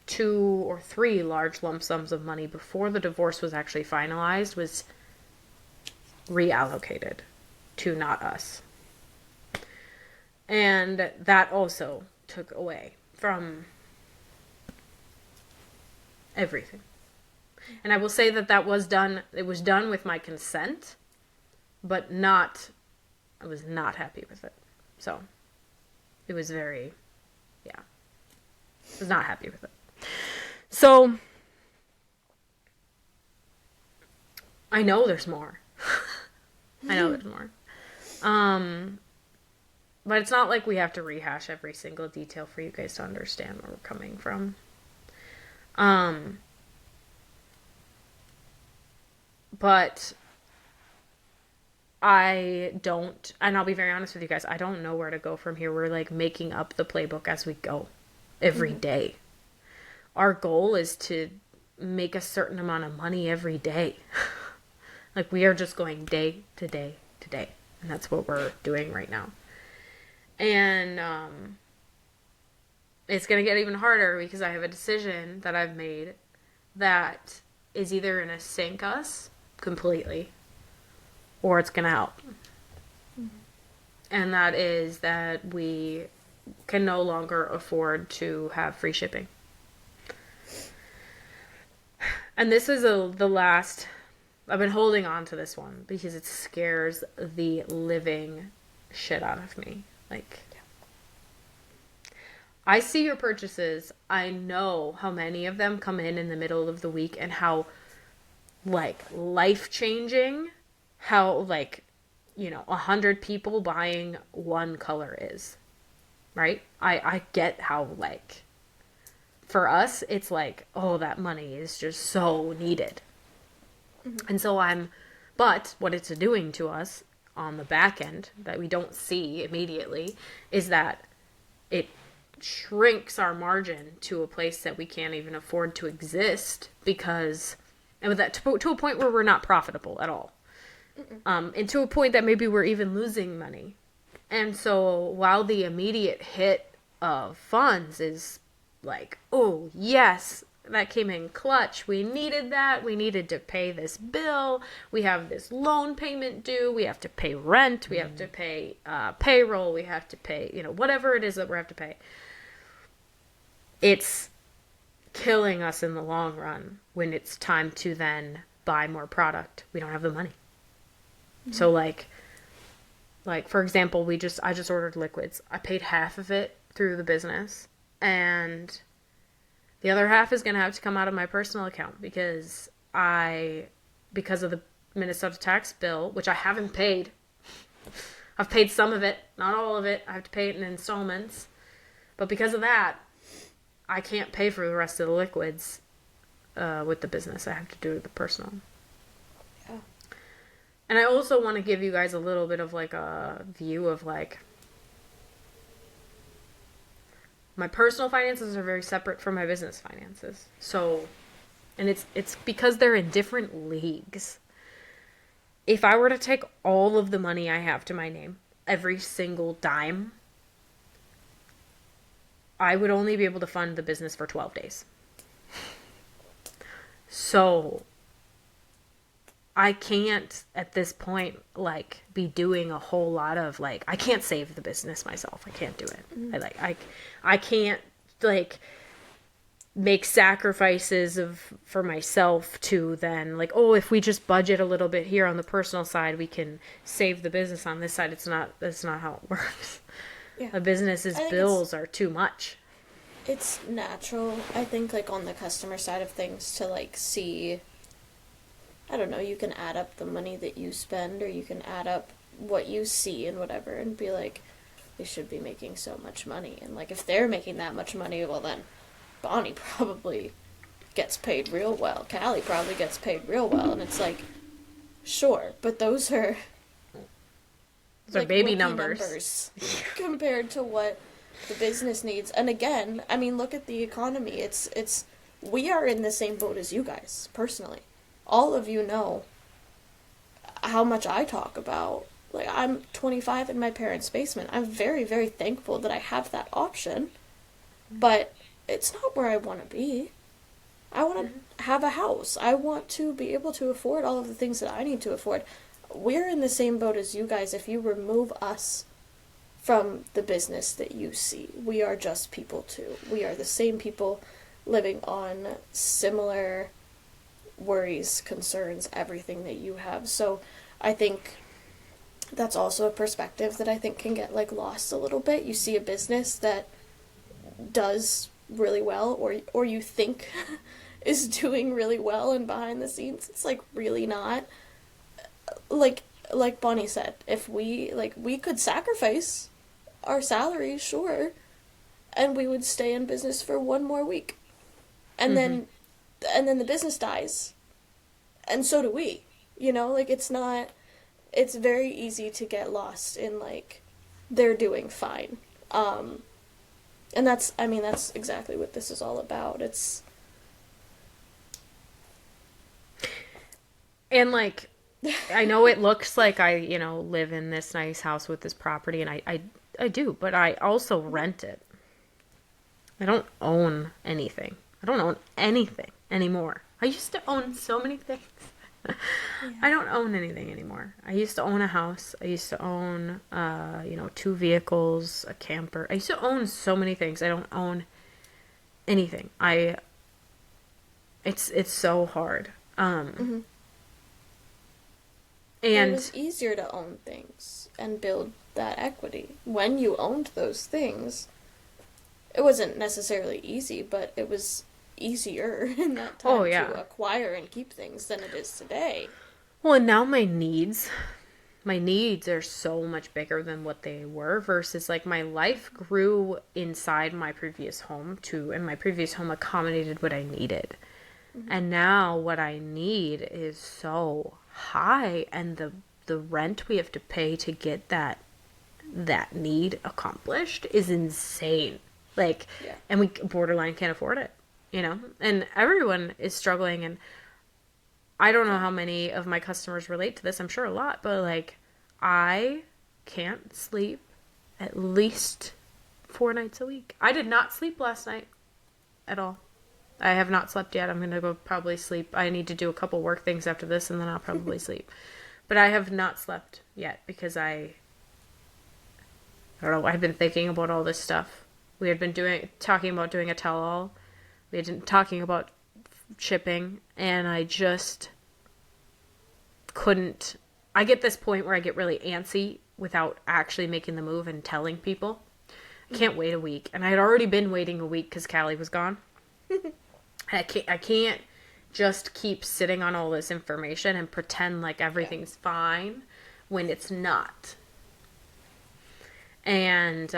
2 or 3 large lump sums of money before the divorce was actually finalized, was reallocated to not us. And that also took away from everything. And I will say that was done, it was done with my consent, but I was not happy with it. So, it was I was not happy with it. So, I know there's more. I know there's more. But it's not like we have to rehash every single detail for you guys to understand where we're coming from. But and I'll be very honest with you guys, I don't know where to go from here. We're like making up the playbook as we go every day. Our goal is to make a certain amount of money every day. Like, we are just going day to day to day. And that's what we're doing right now. And it's going to get even harder because I have a decision that I've made that is either going to sink us completely or it's going to help. Mm-hmm. And that is that we can no longer afford to have free shipping. And this is the last... I've been holding on to this one because it scares the living shit out of me. Like, I see your purchases. I know how many of them come in the middle of the week and how, like, life-changing, how, like, 100 people buying one color is. Right? I get how, like, for us, it's like, oh, that money is just so needed. Mm-hmm. And so but what it's doing to us on the back end that we don't see immediately is that it shrinks our margin to a place that we can't even afford to exist, because, and with that to a point where we're not profitable at all. And to a point that maybe we're even losing money. And so while the immediate hit of funds is like, oh yes, that came in clutch. We needed that. We needed to pay this bill. We have this loan payment due. We have to pay rent. We have to pay payroll. We have to pay, whatever it is that we have to pay. It's killing us in the long run when it's time to then buy more product. We don't have the money. Mm-hmm. So, like, Like, for example, I just ordered liquids. I paid half of it through the business, and the other half is going to have to come out of my personal account because of the Minnesota tax bill, which I haven't paid. I've paid some of it, not all of it. I have to pay it in installments. But because of that, I can't pay for the rest of the liquids with the business. I have to do the personal. Yeah. And I also want to give you guys a little bit of like a view of like my personal finances are very separate from my business finances. So, and it's because they're in different leagues. If I were to take all of the money I have to my name, every single dime, I would only be able to fund the business for 12 days. So, I can't at this point like be doing a whole lot of like I can't save the business myself. I can't do it. I can't like make sacrifices for myself to then like, oh, if we just budget a little bit here on the personal side, we can save the business on this side. That's not how it works. Yeah. A business's bills are too much. It's natural, I think, like on the customer side of things to like see, I don't know, you can add up the money that you spend or you can add up what you see and whatever and be like, they should be making so much money. And like if they're making that much money, well then Bonnie probably gets paid real well. Callie probably gets paid real well. And it's like, sure, but those are like baby numbers compared to what the business needs. And again, I mean, look at the economy. It's we are in the same boat as you guys, personally. All of you know how much I talk about. Like, I'm 25 in my parents' basement. I'm very, very thankful that I have that option. But it's not where I want to be. I want to have a house. I want to be able to afford all of the things that I need to afford. We're in the same boat as you guys. If you remove us from the business that you see, we are just people too. We are the same people living on similar worries, concerns, everything that you have. So I think that's also a perspective that I think can get like lost a little bit. You see a business that does really well or you think is doing really well, and behind the scenes it's like really not. Like Bonnie said, if we could sacrifice our salaries, sure, and we would stay in business for one more week. And then the business dies. And so do we. You know, like it's very easy to get lost in like they're doing fine. And that's exactly what this is all about. And like I know it looks like I, live in this nice house with this property, and I do, but I also rent it. I don't own anything. I don't own anything anymore. I used to own so many things. Yeah. I don't own anything anymore. I used to own a house. I used to own, 2 vehicles, a camper. I used to own so many things. I don't own anything. It's so hard. And it was easier to own things and build that equity. When you owned those things, it wasn't necessarily easy, but it was easier in that time to acquire and keep things than it is today. Well, and now my needs are so much bigger than what they were versus like my life grew inside my previous home too, and my previous home accommodated what I needed. And now what I need is so high, and the rent we have to pay to get that need accomplished is insane. Like, and we borderline can't afford it, and everyone is struggling. And I don't know how many of my customers relate to this. I'm sure a lot, but like, I can't sleep at least 4 nights a week. I did not sleep last night at all. I have not slept yet. I'm going to go probably sleep. I need to do a couple work things after this, and then I'll probably sleep. But I have not slept yet because I don't know. I've been thinking about all this stuff. We had been talking about doing a tell-all. We had been talking about shipping, and I just couldn't. I get this point where I get really antsy without actually making the move and telling people. I can't wait a week. And I had already been waiting a week because Callie was gone. I can't just keep sitting on all this information and pretend like everything's fine when it's not. And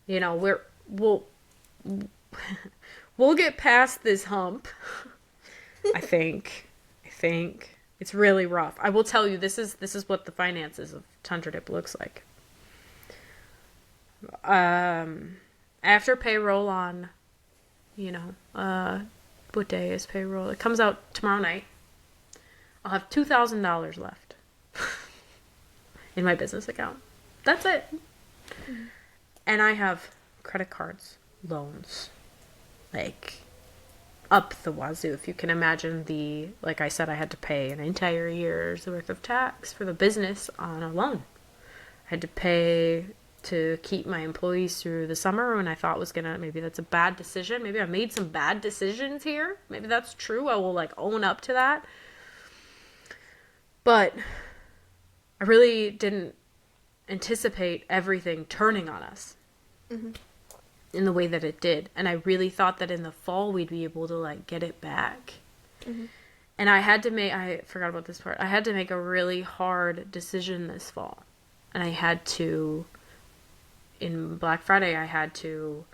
you know, we'll get past this hump. I think it's really rough. I will tell you, this is what the finances of Tundra Dip looks like. After payroll on, you know, what day is payroll? It comes out tomorrow night. I'll have $2,000 left in my business account. That's it. Mm-hmm. And I have credit cards, loans, like up the wazoo. If you can imagine like I said, I had to pay an entire year's worth of tax for the business on a loan. I had to pay to keep my employees through the summer when I thought maybe that's a bad decision. Maybe I made some bad decisions here. Maybe that's true. I will like own up to that. But I really didn't anticipate everything turning on us in the way that it did. And I really thought that in the fall we'd be able to like get it back. And I forgot about this part. I had to make a really hard decision this fall. And in Black Friday, I had to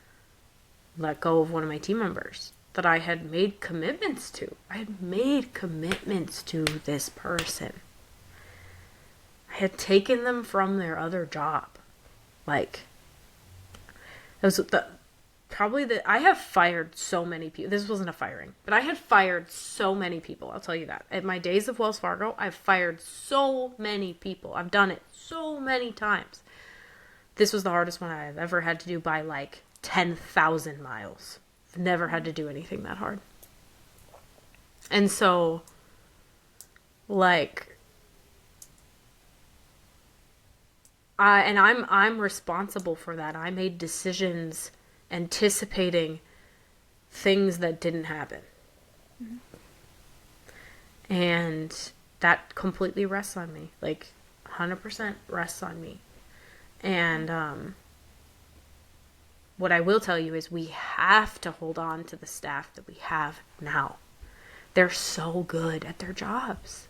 let go of one of my team members that I had made commitments to. I had made commitments to this person. I had taken them from their other job. Like, it was I have fired so many people. This wasn't a firing, but I had fired so many people. I'll tell you that. At my days of Wells Fargo, I've fired so many people. I've done it so many times. This was the hardest one I've ever had to do by like 10,000 miles. I've never had to do anything that hard. And so, like, I'm responsible for that. I made decisions anticipating things that didn't happen. And that completely rests on me. Like, 100% rests on me. And what I will tell you is we have to hold on to the staff that we have now. They're so good at their jobs.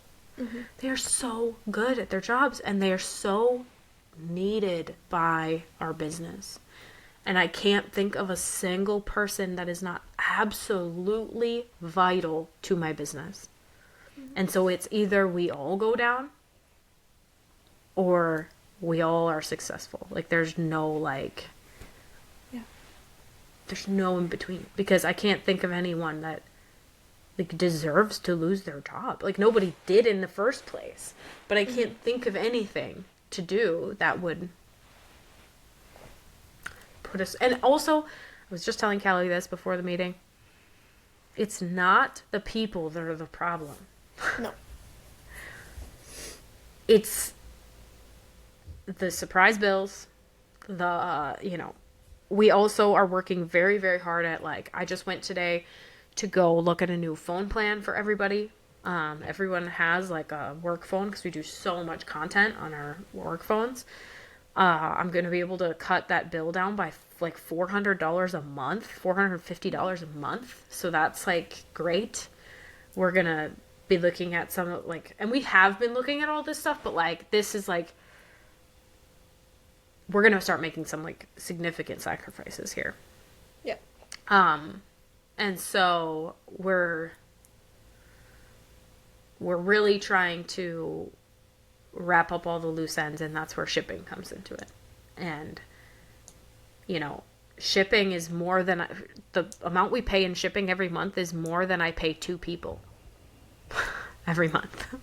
They're so good at their jobs, and they are so needed by our business. And I can't think of a single person that is not absolutely vital to my business. And so it's either we all go down or we all are successful. Like, there's no there's no in between, because I can't think of anyone that like deserves to lose their job. Like, nobody did in the first place, but I can't think of anything to do that would put us. And also, I was just telling Callie this before the meeting. It's not the people that are the problem. No. It's the surprise bills, we also are working very, very hard at, like, I just went today to go look at a new phone plan for everybody. Everyone has like a work phone because we do so much content on our work phones. I'm going to be able to cut that bill down by like $400 a month, $450 a month. So that's like great. We're going to be looking at some and we have been looking at all this stuff, but like, this is like, we're going to start making some like significant sacrifices here. Yeah. And so we're really trying to wrap up all the loose ends, and that's where shipping comes into it. And, shipping is more than the amount we pay in shipping every month is more than I pay 2 people every month.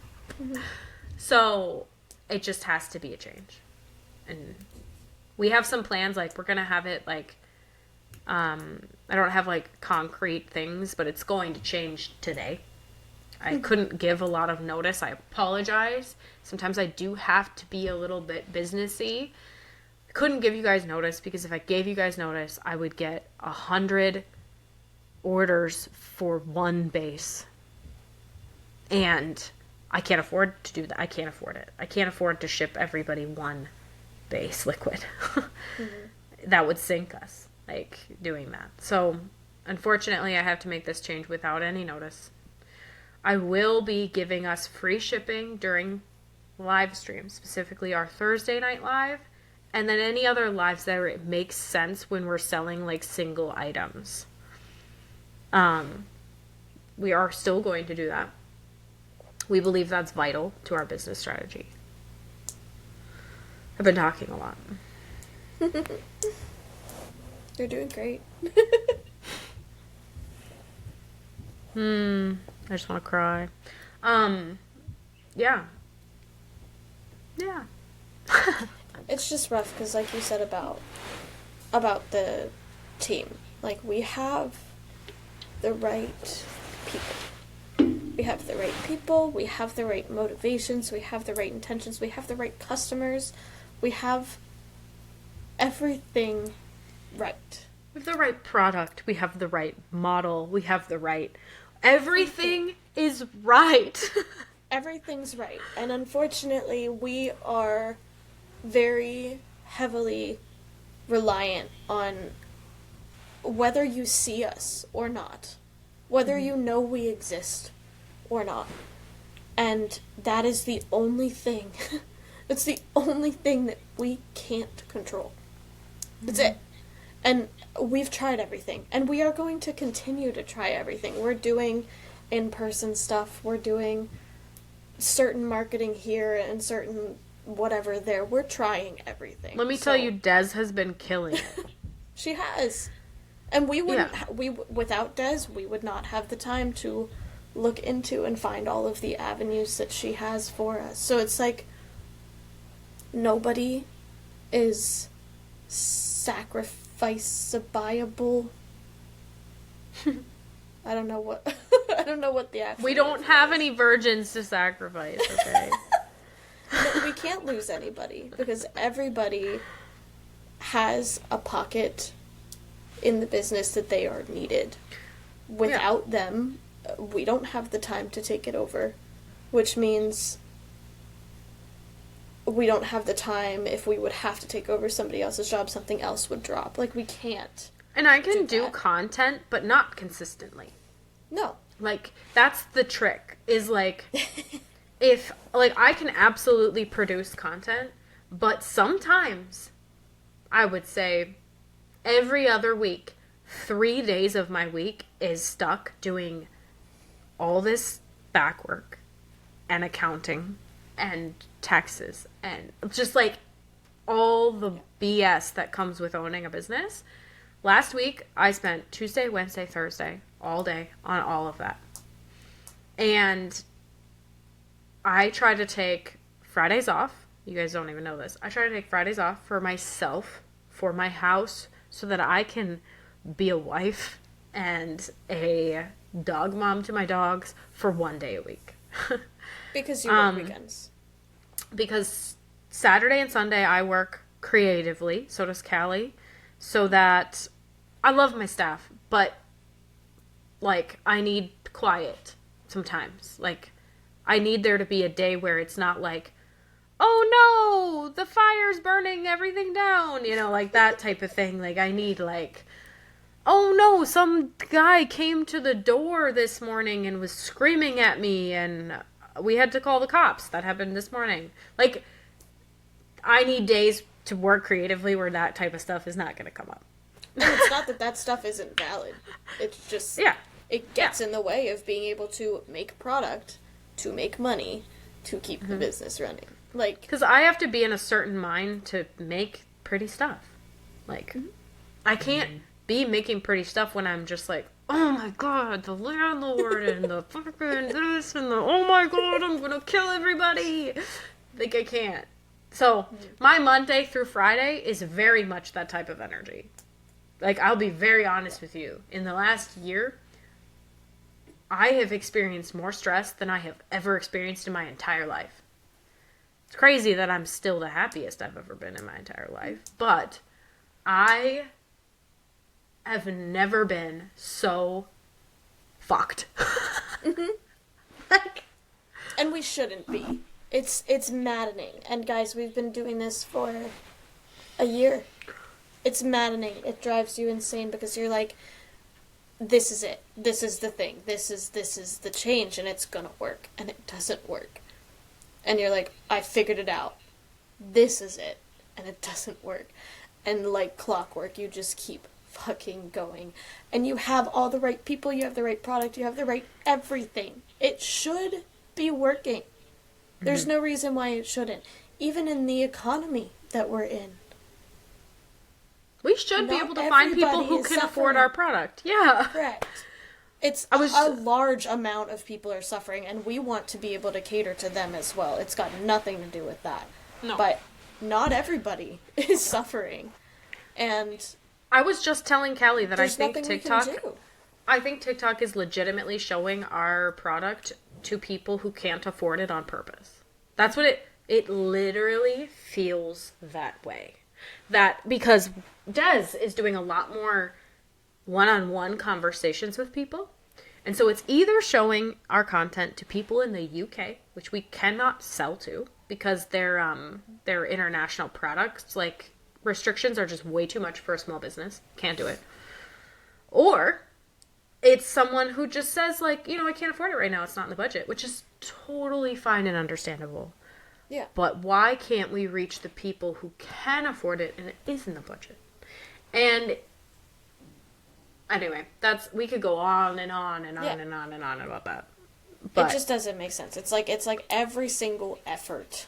So it just has to be a change. And we have some plans, like we're going to have it like, I don't have like concrete things, but it's going to change today. I couldn't give a lot of notice. I apologize. Sometimes I do have to be a little bit businessy. I couldn't give you guys notice because if I gave you guys notice, I would get 100 orders for one base. And I can't afford to do that. I can't afford it. I can't afford to ship everybody one base liquid. That would sink us, like, doing that. So, unfortunately, I have to make this change without any notice. I will be giving us free shipping during live streams, specifically our Thursday night live, and then any other lives that it makes sense when we're selling, like, single items. We are still going to do that. We believe that's vital to our business strategy. I've been talking a lot. You're doing great. I just want to cry. Yeah. Yeah. It's just rough because, like you said about the team, like, we have the right people. We have the right people, we have the right motivations, we have the right intentions, we have the right customers, we have everything right. We have the right product, we have the right model, we have the right... Everything is right. Everything's right. And unfortunately, we are very heavily reliant on whether you see us or not, whether you know we exist or not. And that is the only thing. It's the only thing that we can't control. That's it. And we've tried everything. And we are going to continue to try everything. We're doing in-person stuff. We're doing certain marketing here and certain whatever there. We're trying everything. Let me tell you, Des has been killing it. She has. And we wouldn't, without Des, we would not have the time to look into and find all of the avenues that she has for us. So it's like, nobody is sacrificeable. I don't know what the actual We don't have any virgins to sacrifice, okay? No, we can't lose anybody because everybody has a pocket in the business that they are needed. Without them, we don't have the time to take it over, which means we don't have the time. If we would have to take over somebody else's job, something else would drop. Like, we can't. And I can do content, but not consistently. No. Like, that's the trick, is, like, if, like, I can absolutely produce content, but sometimes, I would say, every other week, 3 days of my week is stuck doing all this back work and accounting and taxes and just, like, all the BS that comes with owning a business. Last week, I spent Tuesday, Wednesday, Thursday, all day on all of that. And I try to take Fridays off. You guys don't even know this. I try to take Fridays off for myself, for my house, so that I can be a wife and a dog mom to my dogs for 1 day a week. Because you work weekends. Because Saturday and Sunday I work creatively, so does Callie, so that I love my staff, but, like, I need quiet sometimes. Like, I need there to be a day where it's not like, oh no, the fire's burning everything down, you know, like that type of thing. Like, I need, like, oh no, some guy came to the door this morning and was screaming at me and we had to call the cops. That happened this morning. Like, I need days to work creatively where that type of stuff is not going to come up. And it's not that stuff isn't valid. It's just, it gets in the way of being able to make product, to make money, to keep the business running. Like, because I have to be in a certain mind to make pretty stuff. Like, I can't be making pretty stuff when I'm just like, oh my god, the landlord and the fucking this and the, oh my god, I'm gonna kill everybody. Like, I can't. So, my Monday through Friday is very much that type of energy. Like, I'll be very honest with you. In the last year, I have experienced more stress than I have ever experienced in my entire life. It's crazy that I'm still the happiest I've ever been in my entire life. But I have never been so fucked. Like, and we shouldn't be. It's maddening. And guys, we've been doing this for a year. It's maddening. It drives you insane because you're like, this is it. This is the thing. This is the change, and it's gonna work, and it doesn't work. And you're like, I figured it out. This is it, and it doesn't work. And like clockwork, you just keep fucking going. And you have all the right people, you have the right product, you have the right everything. It should be working. There's no reason why it shouldn't. Even in the economy that we're in. We should be able to find people who can afford our product. Yeah. Correct. It's a large amount of people are suffering, and we want to be able to cater to them as well. It's got nothing to do with that. No. But not everybody is suffering. And I was just telling Callie that I think TikTok is legitimately showing our product to people who can't afford it on purpose. That's what it literally feels that way. That because Des is doing a lot more one-on-one conversations with people. And so it's either showing our content to people in the UK, which we cannot sell to because they're international products. Like, restrictions are just way too much for a small business. Can't do it. Or it's someone who just says, like, I can't afford it right now. It's not in the budget, which is totally fine and understandable. yeah. But why can't we reach the people who can afford it and it is in the budget? And anyway, we could go on and on and on and on and on about that. But it just doesn't make sense. It's like every single effort,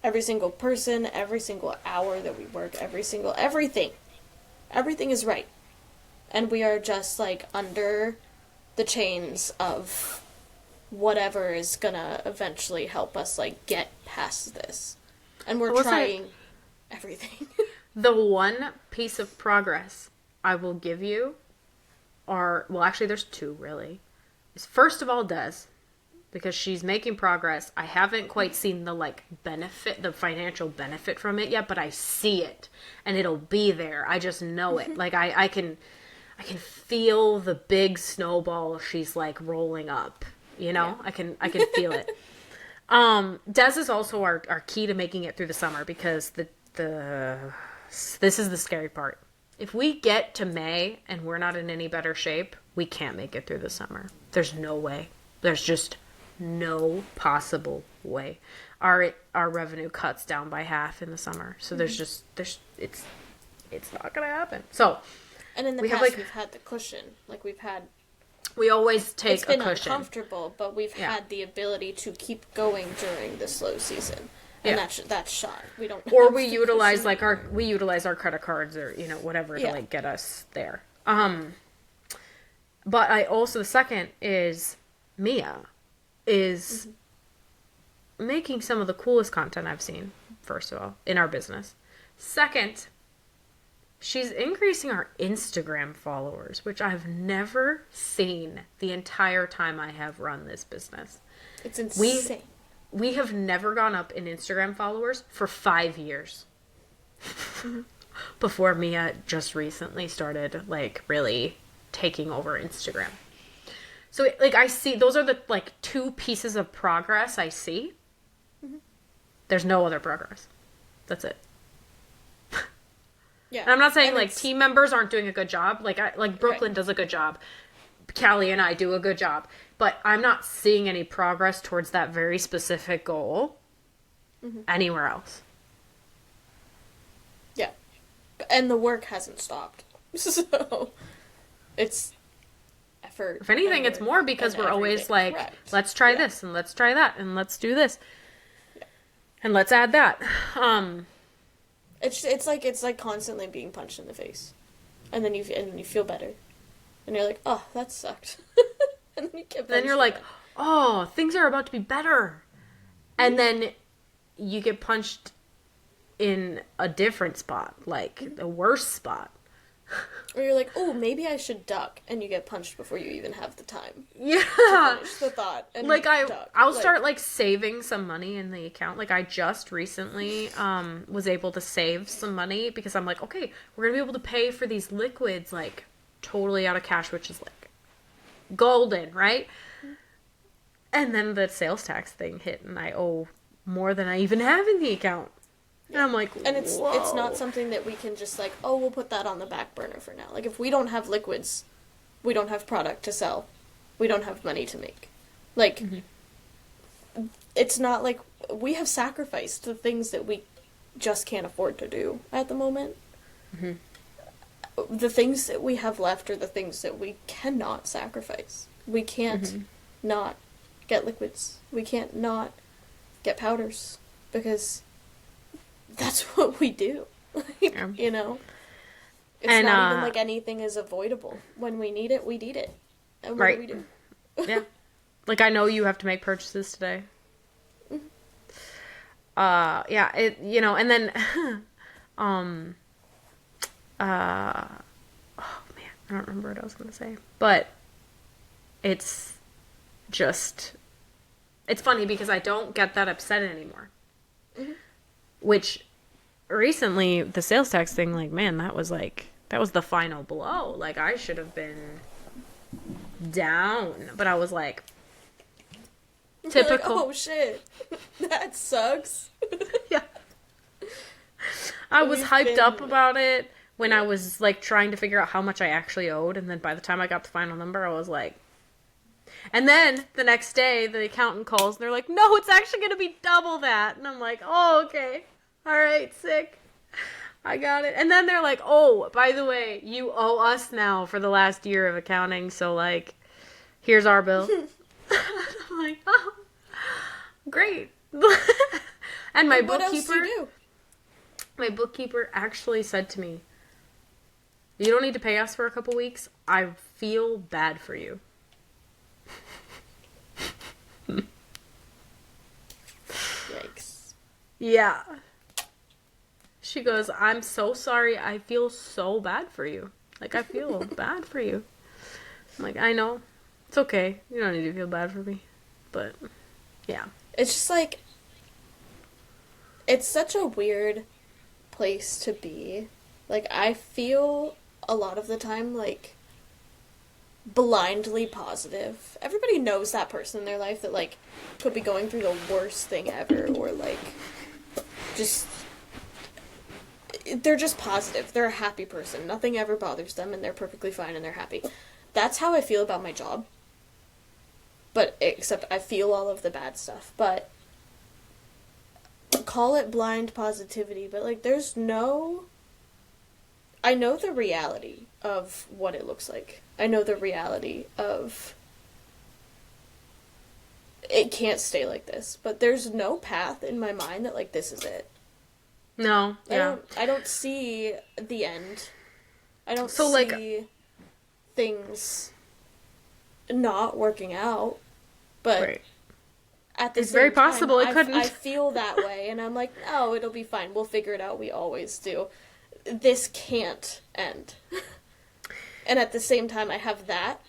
every single person, every single hour that we work, everything is right. And we are just like under the chains of whatever is gonna eventually help us like get past this. And we're trying everything. The one piece of progress I will give you actually there's two really. Is first of all Des, because she's making progress. I haven't quite seen the benefit, the financial benefit from it yet, but I see it and it'll be there. I just know it. Like I can feel the big snowball she's like rolling up. Yeah. I can feel it. Des is also our key to making it through the summer because this is the scary part. If we get to May and we're not in any better shape, we can't make it through the summer. There's no way. There's just no possible way. Our revenue cuts down by half in the summer. So it's not going to happen. So, and in the past we've had the cushion. We always take it's been a cushion. Uncomfortable, but we've had the ability to keep going during the slow season. And that's shot. We don't. Or we utilize our credit cards or whatever to get us there. But the second is Mia is making some of the coolest content I've seen. First of all, in our business. Second, she's increasing our Instagram followers, which I've never seen the entire time I have run this business. It's insane. We have never gone up in Instagram followers for 5 years. Before Mia just recently started, really taking over Instagram. So, I see, those are the, two pieces of progress I see. Mm-hmm. There's no other progress. That's it. Yeah. And I'm not saying, team members aren't doing a good job. Brooklyn does a good job. Callie and I do a good job. But I'm not seeing any progress towards that very specific goal anywhere else. Yeah. And the work hasn't stopped. So it's effort. If anything, it's more because we're always let's try this and let's try that and let's do this. Yeah. And let's add that. It's like constantly being punched in the face. And then you feel better. And you're like, "Oh, that sucked." And then you're like, "Oh, things are about to be better." And then you get punched in a different spot, the worst spot. Or you're like, "Oh, maybe I should duck," and you get punched before you even have the time. Yeah. To finish the thought. And I'll start saving some money in the account. I just recently was able to save some money because I'm like, okay, we're gonna be able to pay for these liquids totally out of cash, which is golden, right? And then the sales tax thing hit, and I owe more than I even have in the account. And I'm like, And it's whoa. not something that we can just like, oh, we'll put that on the back burner for now. Like if we don't have liquids, we don't have product to sell. We don't have money to make. Like it's not like we have sacrificed the things that we just can't afford to do at the moment. The things that we have left are the things that we cannot sacrifice. We can't not get liquids. We can't not get powders because that's what we do. You know? It's And, not even like anything is avoidable. When we need it, we need it. And what do we do? Yeah. Like, I know you have to make purchases today. Yeah, it, you know, and then, oh man, I don't remember what I was going to say, but it's just, it's funny because I don't get that upset anymore, which recently the sales tax thing, like, man, that was the final blow. Like, I should have been down, but I was like, typical. Like, oh shit, that sucks. Yeah. I was hyped up about it when I was like trying to figure out how much I actually owed, and then by the time I got the final number, I was like, and then the next day the accountant calls and they're like, no, it's actually going to be double that. And I'm like, oh, okay. All right, sick. I got it. And then they're like, oh, by the way, you owe us now for the last year of accounting, so like, here's our bill. I'm like, oh, great. And my What else do bookkeeper, you do? my bookkeeper actually said to me, you don't need to pay us for a couple weeks. I feel bad for you. Yikes. Yeah. She goes, I'm so sorry. I feel so bad for you. Like, I feel bad for you. I'm like, I know. It's okay. You don't need to feel bad for me. But, yeah. It's just like, it's such a weird place to be. Like, I feel a lot of the time, like, blindly positive. Everybody knows that person in their life that, like, could be going through the worst thing ever, or, like, just, they're just positive. They're a happy person. Nothing ever bothers them, and they're perfectly fine, and they're happy. That's how I feel about my job. But, except I feel all of the bad stuff. But, call it blind positivity, but, like, there's no... I know the reality of what it looks like. I know the reality of... It can't stay like this. But there's no path in my mind that, like, this is it. No, yeah. I don't see the end. I don't So, see like, things not working out. But right. at the It's same very time, possible it couldn't. I feel that way, and I'm like, no, it'll be fine. We'll figure it out. We always do. This can't end. And at the same time, I have that,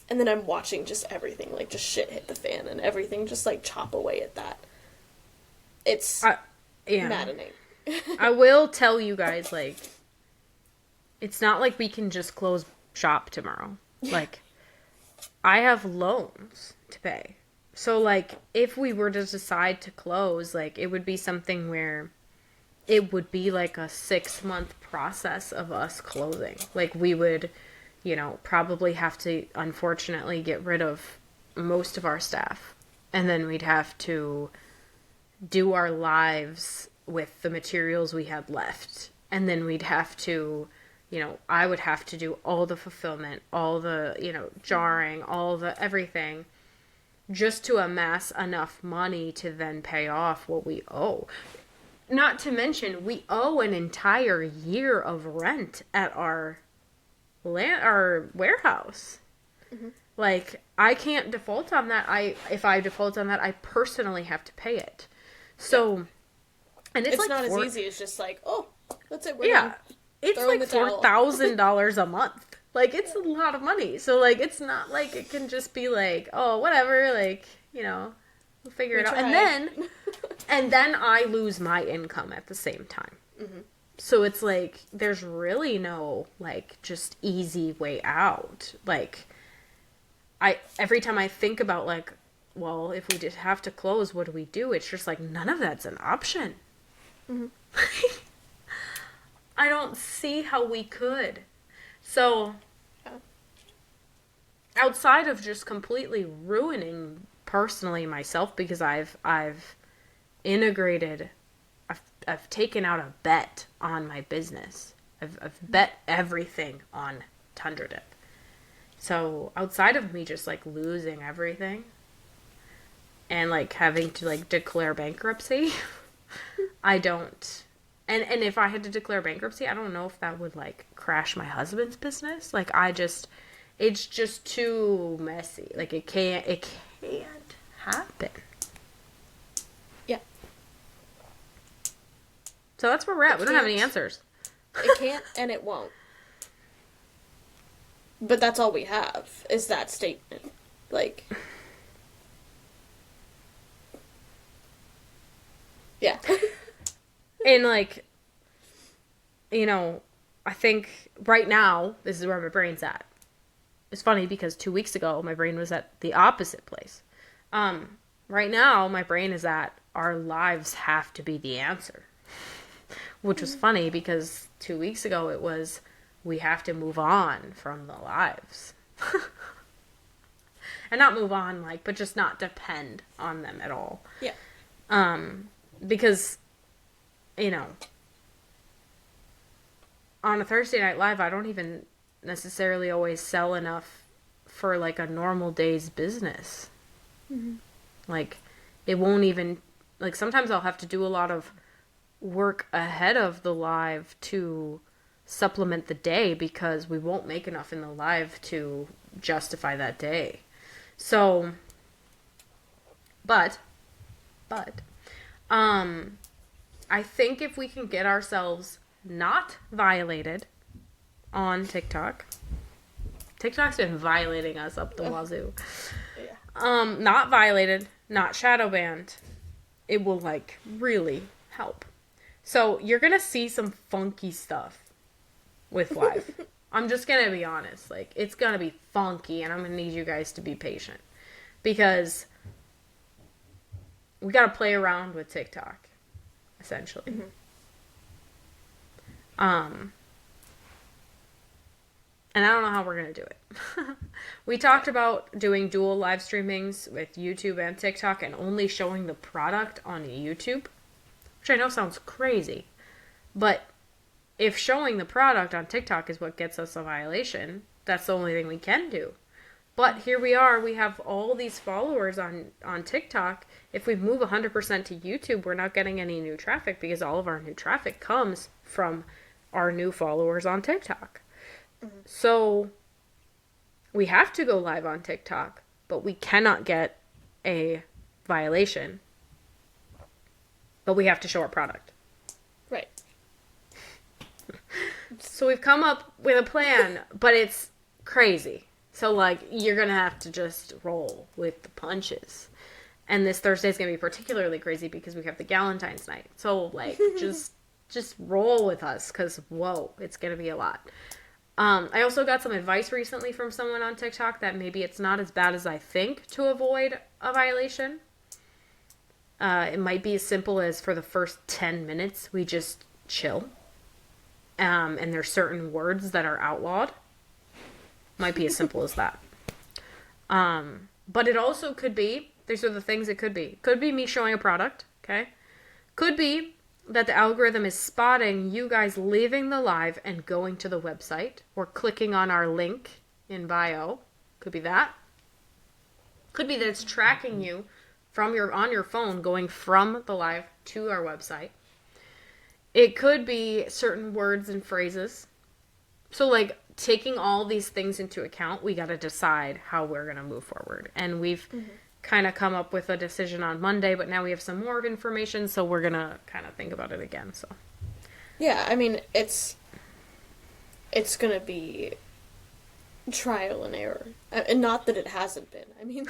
and then I'm watching just everything, like, just shit hit the fan, and everything just, like, chop away at that. It's maddening. I will tell you guys, like, it's not like we can just close shop tomorrow. Like, I have loans to pay. So, like, if we were to decide to close, like, it would be something where it would be like a 6-month process of us closing. Like, we would, you know, probably have to, unfortunately, get rid of most of our staff. And then we'd have to do our lives with the materials we had left. And then we'd have to, you know, I would have to do all the fulfillment, all the, you know, jarring, all the everything, just to amass enough money to then pay off what we owe. Not to mention, we owe an entire year of rent at our warehouse. Mm-hmm. Like, I can't default on that. If I default on that, I personally have to pay it. So, and it's like not as easy as just like, oh, that's it. We're done. It's like $4,000 a month. Like, it's a lot of money. So, like, it's not like it can just be like, oh, whatever. Like, you know, we'll figure it out. And then I lose my income at the same time. Mm-hmm. So it's like, there's really no, like, just easy way out. Like, every time I think about, like, well, if we did have to close, what do we do? It's just like, none of that's an option. Mm-hmm. I don't see how we could. So, outside of just completely ruining personally myself, because I've integrated, I've taken out a bet on my business. I've bet everything on Tundra Dip. So outside of me just like losing everything and like having to like declare bankruptcy, I don't. And if I had to declare bankruptcy, I don't know if that would like crash my husband's business. Like it's just too messy. Like it can't happen. Yeah. So that's where we're at. We don't have any answers. It can't and it won't. But that's all we have, is that statement. Like... Yeah. And like, you know, I think right now, this is where my brain's at. It's funny because 2 weeks ago, my brain was at the opposite place. Right now, my brain is at, our lives have to be the answer. Which was funny because 2 weeks ago it was, we have to move on from the lives. And not move on, like, but just not depend on them at all. Yeah. Because, you know, on a Thursday Night Live, I don't even necessarily always sell enough for, like, a normal day's business. Mm-hmm. Like, it won't even, like, sometimes I'll have to do a lot of work ahead of the live to supplement the day because we won't make enough in the live to justify that day. So, but, I think if we can get ourselves not violated on TikTok's been violating us up the wazoo. Yeah. Not violated, not shadow banned, it will, like, really help. So, you're gonna see some funky stuff with live. I'm just gonna be honest. Like, it's gonna be funky, and I'm gonna need you guys to be patient. Because we gotta play around with TikTok, essentially. Mm-hmm. And I don't know how we're gonna do it. We talked about doing dual live streamings with YouTube and TikTok and only showing the product on YouTube, which I know sounds crazy. But if showing the product on TikTok is what gets us a violation, that's the only thing we can do. But here we are, we have all these followers on TikTok. If we move 100% to YouTube, we're not getting any new traffic because all of our new traffic comes from our new followers on TikTok. Mm-hmm. So we have to go live on TikTok, but we cannot get a violation. But we have to show our product. Right. So we've come up with a plan, but it's crazy. So, like, you're going to have to just roll with the punches. And this Thursday is going to be particularly crazy because we have the Galentine's night. So, like, just roll with us because, whoa, it's going to be a lot. I also got some advice recently from someone on TikTok that maybe it's not as bad as I think to avoid a violation. It might be as simple as for the first 10 minutes, we just chill. And there's certain words that are outlawed. Might be as simple as that. But it also could be, these are the things it could be. Could be me showing a product, okay? Could be that the algorithm is spotting you guys leaving the live and going to the website or clicking on our link in bio. Could be that. Could be that it's tracking you from on your phone going from the live to our website. It could be certain words and phrases. So, like, taking all these things into account, we got to decide how we're going to move forward. And we've kind of come up with a decision on Monday, but now we have some more information, so we're going to kind of think about it again. So, yeah, I mean, it's going to be trial and error. And not that it hasn't been. I mean,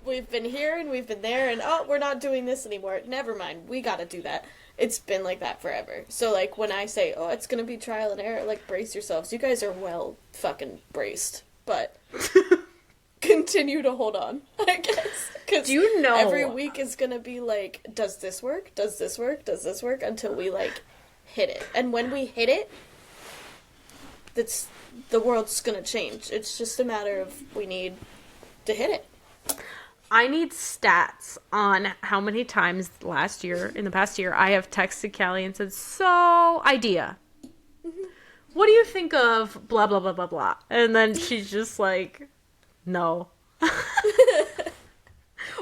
we've been here and we've been there, and we're not doing this anymore. Never mind, we got to do that. It's been like that forever. So, like, when I say, it's gonna be trial and error, like, brace yourselves. You guys are well fucking braced. But, continue to hold on, I guess. Because Do you know every week is gonna be like, does this work? Does this work? Does this work? Until we like hit it. And when we hit it, the world's gonna change. It's just a matter of we need to hit it. I need stats on how many times in the past year, I have texted Callie and said, so, idea. What do you think of blah, blah, blah, blah, blah? And then she's just like, no.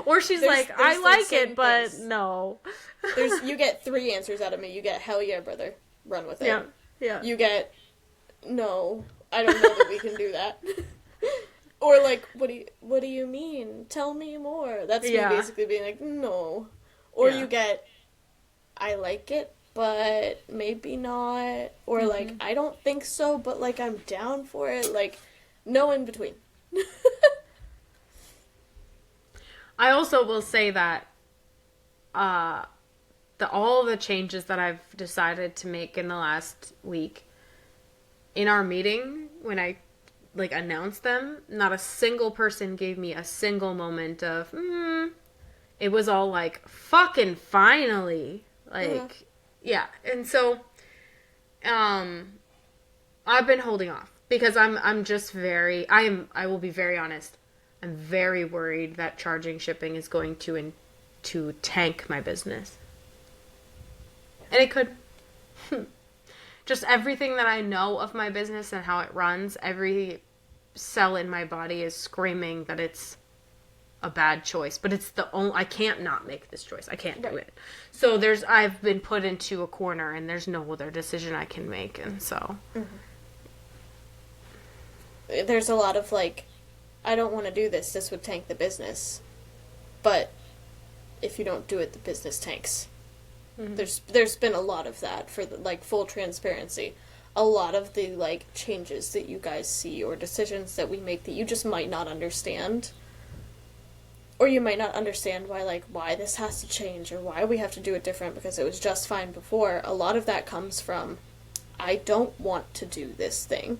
Or she's like, I like it, but things. no. You get 3 answers out of me. You get, hell yeah, brother. Run with it. Yeah, yeah. You get, no, I don't know that we can do that. Or like, what do you mean? Tell me more. That's me basically being like, no. Or you get, I like it, but maybe not. Or like, I don't think so, but like, I'm down for it. Like, no in between. I also will say that all the changes that I've decided to make in the last week, in our meeting, when I like announced them, not a single person gave me a single moment of, it was all like, fucking finally. Like, yeah. And so, I've been holding off because I'm just I will be very honest. I'm very worried that charging shipping is going to tank my business. And it could. Just everything that I know of my business and how it runs, every cell in my body is screaming that it's a bad choice. But it's I can't not make this choice. I can't do it. So I've been put into a corner and there's no other decision I can make. And so. There's a lot of like, I don't want to do this. This would tank the business. But if you don't do it, the business tanks. There's been a lot of that for the, like, full transparency. A lot of the like changes that you guys see or decisions that we make that you just might not understand, or you might not understand why this has to change or why we have to do it different because it was just fine before. A lot of that comes from, I don't want to do this thing,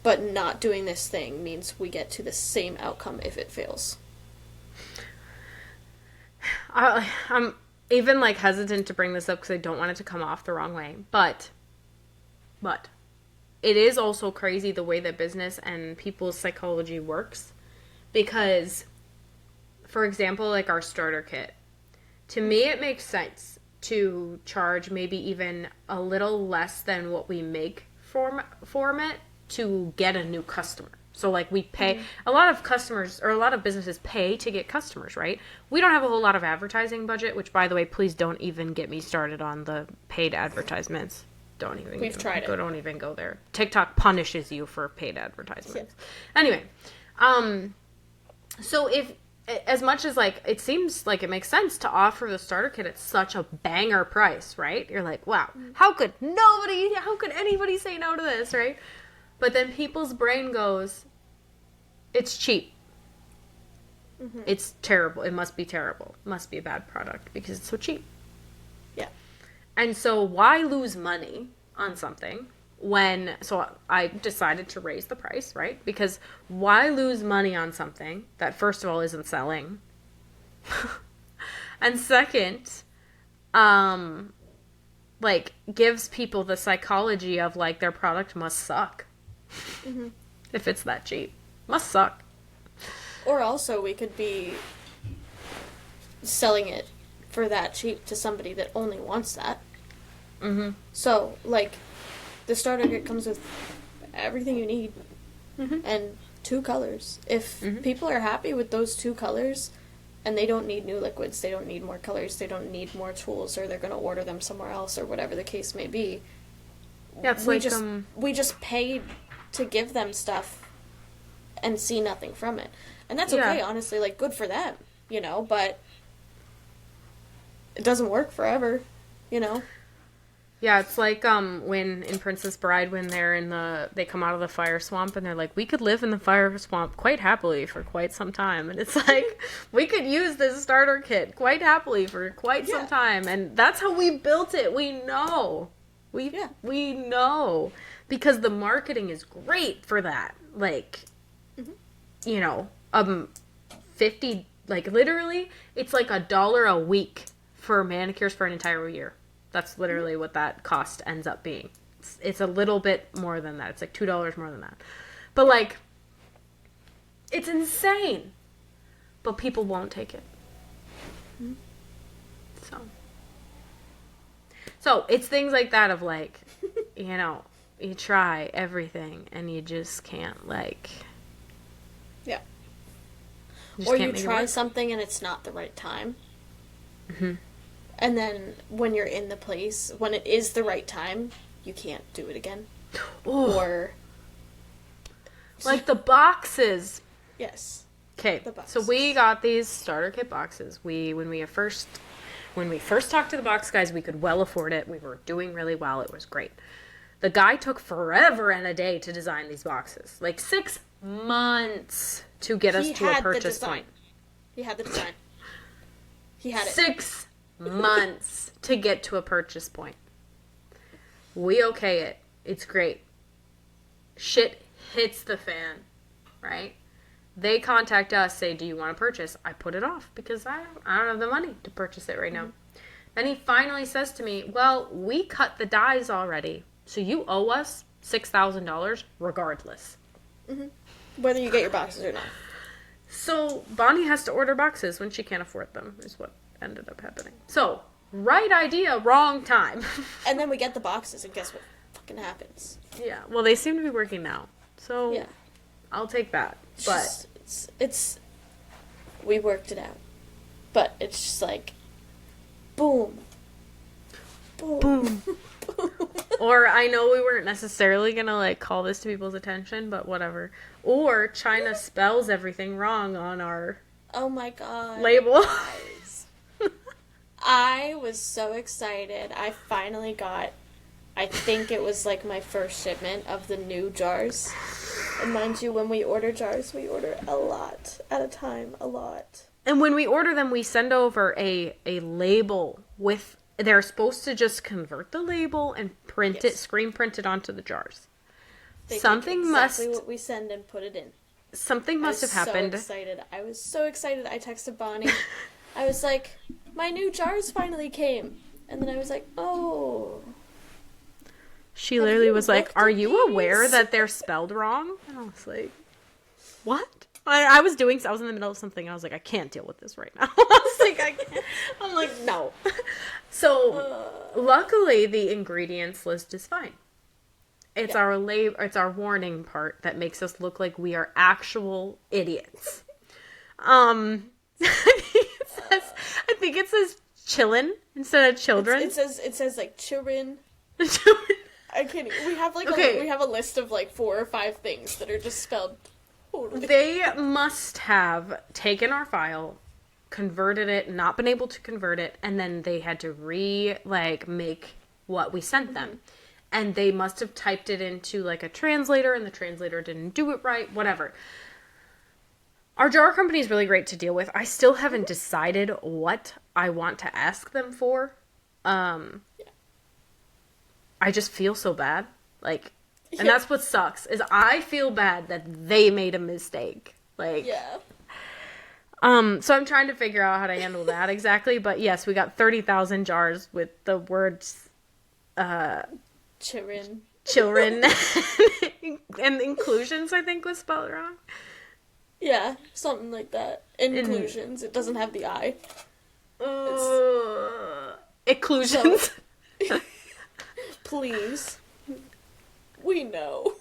but not doing this thing means we get to the same outcome if it fails. I'm even like hesitant to bring this up because I don't want it to come off the wrong way. But it is also crazy the way that business and people's psychology works. Because, for example, like our starter kit, to me it makes sense to charge maybe even a little less than what we make for it to get a new customer. So, like, we pay, a lot of customers, or a lot of businesses pay to get customers, right? We don't have a whole lot of advertising budget, which, by the way, please don't even get me started on the paid advertisements. Don't even go there. TikTok punishes you for paid advertisements. Yeah. Anyway, so as much as, like, it seems like it makes sense to offer the starter kit at such a banger price, right? You're like, wow, how could anybody say no to this, right? But then people's brain goes, it's cheap. It's terrible. It must be terrible. It must be a bad product because it's so cheap. Yeah. And so why lose money on something so I decided to raise the price, right? Because why lose money on something that, first of all, isn't selling? And second, like, gives people the psychology of, like, their product must suck. If it's that cheap. Must suck. Or also we could be selling it for that cheap to somebody that only wants that. So, like, the starter kit comes with everything you need and 2 colors. If people are happy with those 2 colors and they don't need new liquids, they don't need more colors, they don't need more tools, or they're going to order them somewhere else, or whatever the case may be. Yeah, it's we just paid to give them stuff and see nothing from it. And that's okay, honestly, like, good for them, but it doesn't work forever, Yeah, it's like when in Princess Bride, when they come out of the fire swamp and they're like, we could live in the fire swamp quite happily for quite some time. And it's like, we could use this starter kit quite happily for quite some time. And that's how we built it. We know. We know. Because the marketing is great for that. Like, 50, like literally, it's like $1 a week for manicures for an entire year. That's literally what that cost ends up being. It's a little bit more than that. It's like $2 more than that. But like, it's insane. But people won't take it. So it's things like that of like, you know, you try everything and you just can't like. Yeah. You Or you try something and it's not the right time. Mm-hmm. And then when you're in the place, when it is the right time, you can't do it again. Ooh. Or like the boxes. Yes. Okay, so we got these starter kit boxes. When we first talked to the box guys, we could well afford it. We were doing really well. It was great. The guy took forever and a day to design these boxes. Like 6 months to get us to a purchase point. He had the design. He had it. 6 months to get to a purchase point. We okay it. It's great. Shit hits the fan, right? They contact us, say, do you want to purchase? I put it off because I don't have the money to purchase it right now. Then he finally says to me, well, we cut the dies already, so you owe us $6,000 regardless. Mm-hmm. Whether you get your boxes or not. So Bonnie has to order boxes when she can't afford them, is what ended up happening. So, right idea, wrong time. And then we get the boxes, and guess what fucking happens? Yeah, well, they seem to be working now. So, yeah. I'll take that. But it's we worked it out. But it's just like, boom. Boom. Boom. Or I know we weren't necessarily going to like call this to people's attention, but whatever. Or China spells everything wrong on our oh my god label. I was so excited. I finally got, I think it was like my first shipment of the new jars. And mind you, when we order jars, we order a lot at a time, a lot. And when we order them, we send over a label with, they're supposed to just convert the label and print it, screen print it onto the jars. They Something take exactly must, what we send and put it in. Something must have happened. I was so excited. I texted Bonnie. I was like, my new jars finally came. And then I was like, oh. She literally was like, are you aware that they're spelled wrong? And I was like, what? I was in the middle of something. I was like, I can't deal with this right now. I was like, I can't. I'm like, no. So, luckily, the ingredients list is fine. It's it's our warning part that makes us look like we are actual idiots. I think it says chillin' instead of children. It says like children. I can't. We have like we have a list of like 4 or 5 things that are just spelled totally. They must have taken our file, converted it, not been able to convert it, and then they had to make what we sent them. And they must have typed it into like a translator, and the translator didn't do it right, whatever. Our jar company is really great to deal with. I still haven't decided what I want to ask them for. I just feel so bad. And that's what sucks, is I feel bad that they made a mistake. So I'm trying to figure out how to handle that exactly. But yes, we got 30,000 jars with the words, children, and inclusions, I think, was spelled wrong. Yeah, something like that. Inclusions. It doesn't have the I. Inclusions. So, please. We know.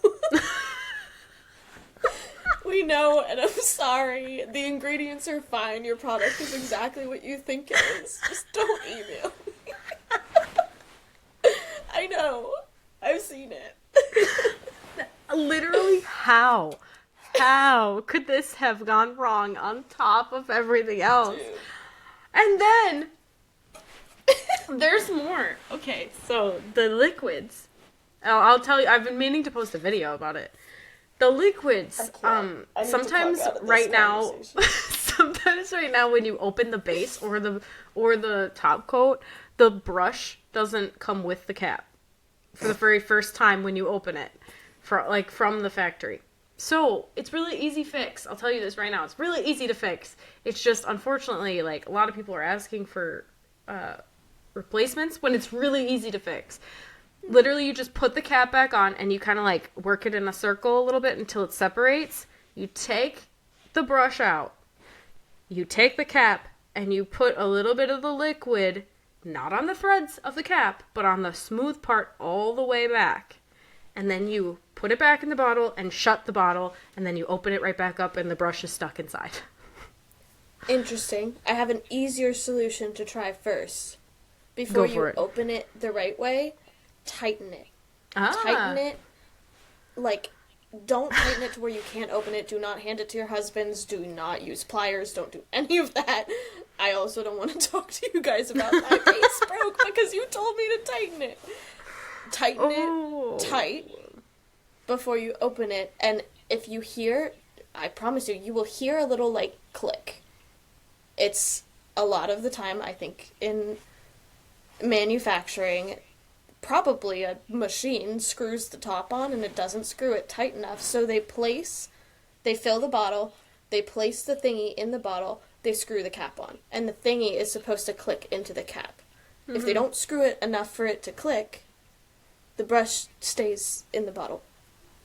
We know, and I'm sorry. The ingredients are fine. Your product is exactly what you think it is. Just don't email me. I know. I've seen it. Literally, how? How could this have gone wrong on top of everything else? Dude. And then, there's more. Okay, so the liquids. I'll tell you, I've been meaning to post a video about it. The liquids, sometimes right now when you open the base or the top coat, the brush doesn't come with the cap for the very first time when you open it from the factory. So it's really easy fix. I'll tell you this right now. It's really easy to fix. It's just, unfortunately, like, a lot of people are asking for replacements when it's really easy to fix. Literally, you just put the cap back on and you kind of like work it in a circle a little bit until it separates. You take the brush out. You take the cap and you put a little bit of the liquid, not on the threads of the cap, but on the smooth part all the way back. And then you put it back in the bottle and shut the bottle, and then you open it right back up and the brush is stuck inside. Interesting. I have an easier solution to try first. Before you open it the right way, tighten it. Tighten it. Like, don't tighten it to where you can't open it. Do not hand it to your husbands. Do not use pliers. Don't do any of that. I also don't want to talk to you guys about my face broke because you told me to tighten it. Tighten it tight before you open it, and if you hear, I promise you, you will hear a little, like, click. It's a lot of the time, I think, in manufacturing, probably a machine screws the top on and it doesn't screw it tight enough, so they fill the bottle, they place the thingy in the bottle, they screw the cap on, and the thingy is supposed to click into the cap. Mm-hmm. If they don't screw it enough for it to click, the brush stays in the bottle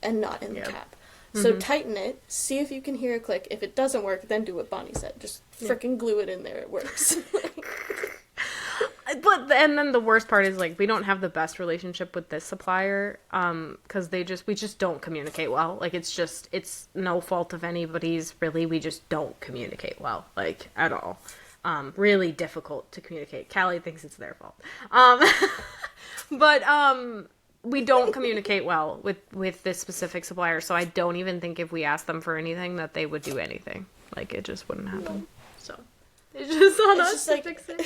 and not in the cap. So tighten it, see if you can hear a click. If it doesn't work, then do what Bonnie said. Just frickin' glue it in there. It works. And then the worst part is, like, we don't have the best relationship with this supplier, because we just don't communicate well. Like, it's no fault of anybody's, really. We just don't communicate well, like, at all. Really difficult to communicate. Callie thinks it's their fault. But we don't communicate well with this specific supplier, so I don't even think if we asked them for anything that they would do anything. Like, it just wouldn't happen. So, it's just on us to fix it.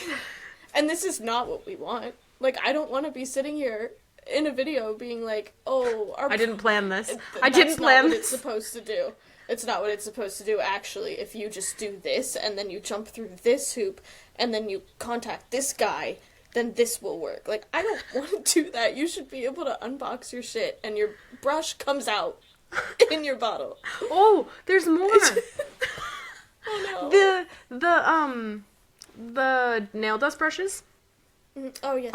And this is not what we want. Like, I don't want to be sitting here in a video being like, oh, I didn't plan this. That's not what it's supposed to do. It's not what it's supposed to do, actually. If you just do this, and then you jump through this hoop, and then you contact this guy, then this will work. Like, I don't want to do that. You should be able to unbox your shit, and your brush comes out in your bottle. Oh, there's more. Oh, no. The nail dust brushes. Oh, yes.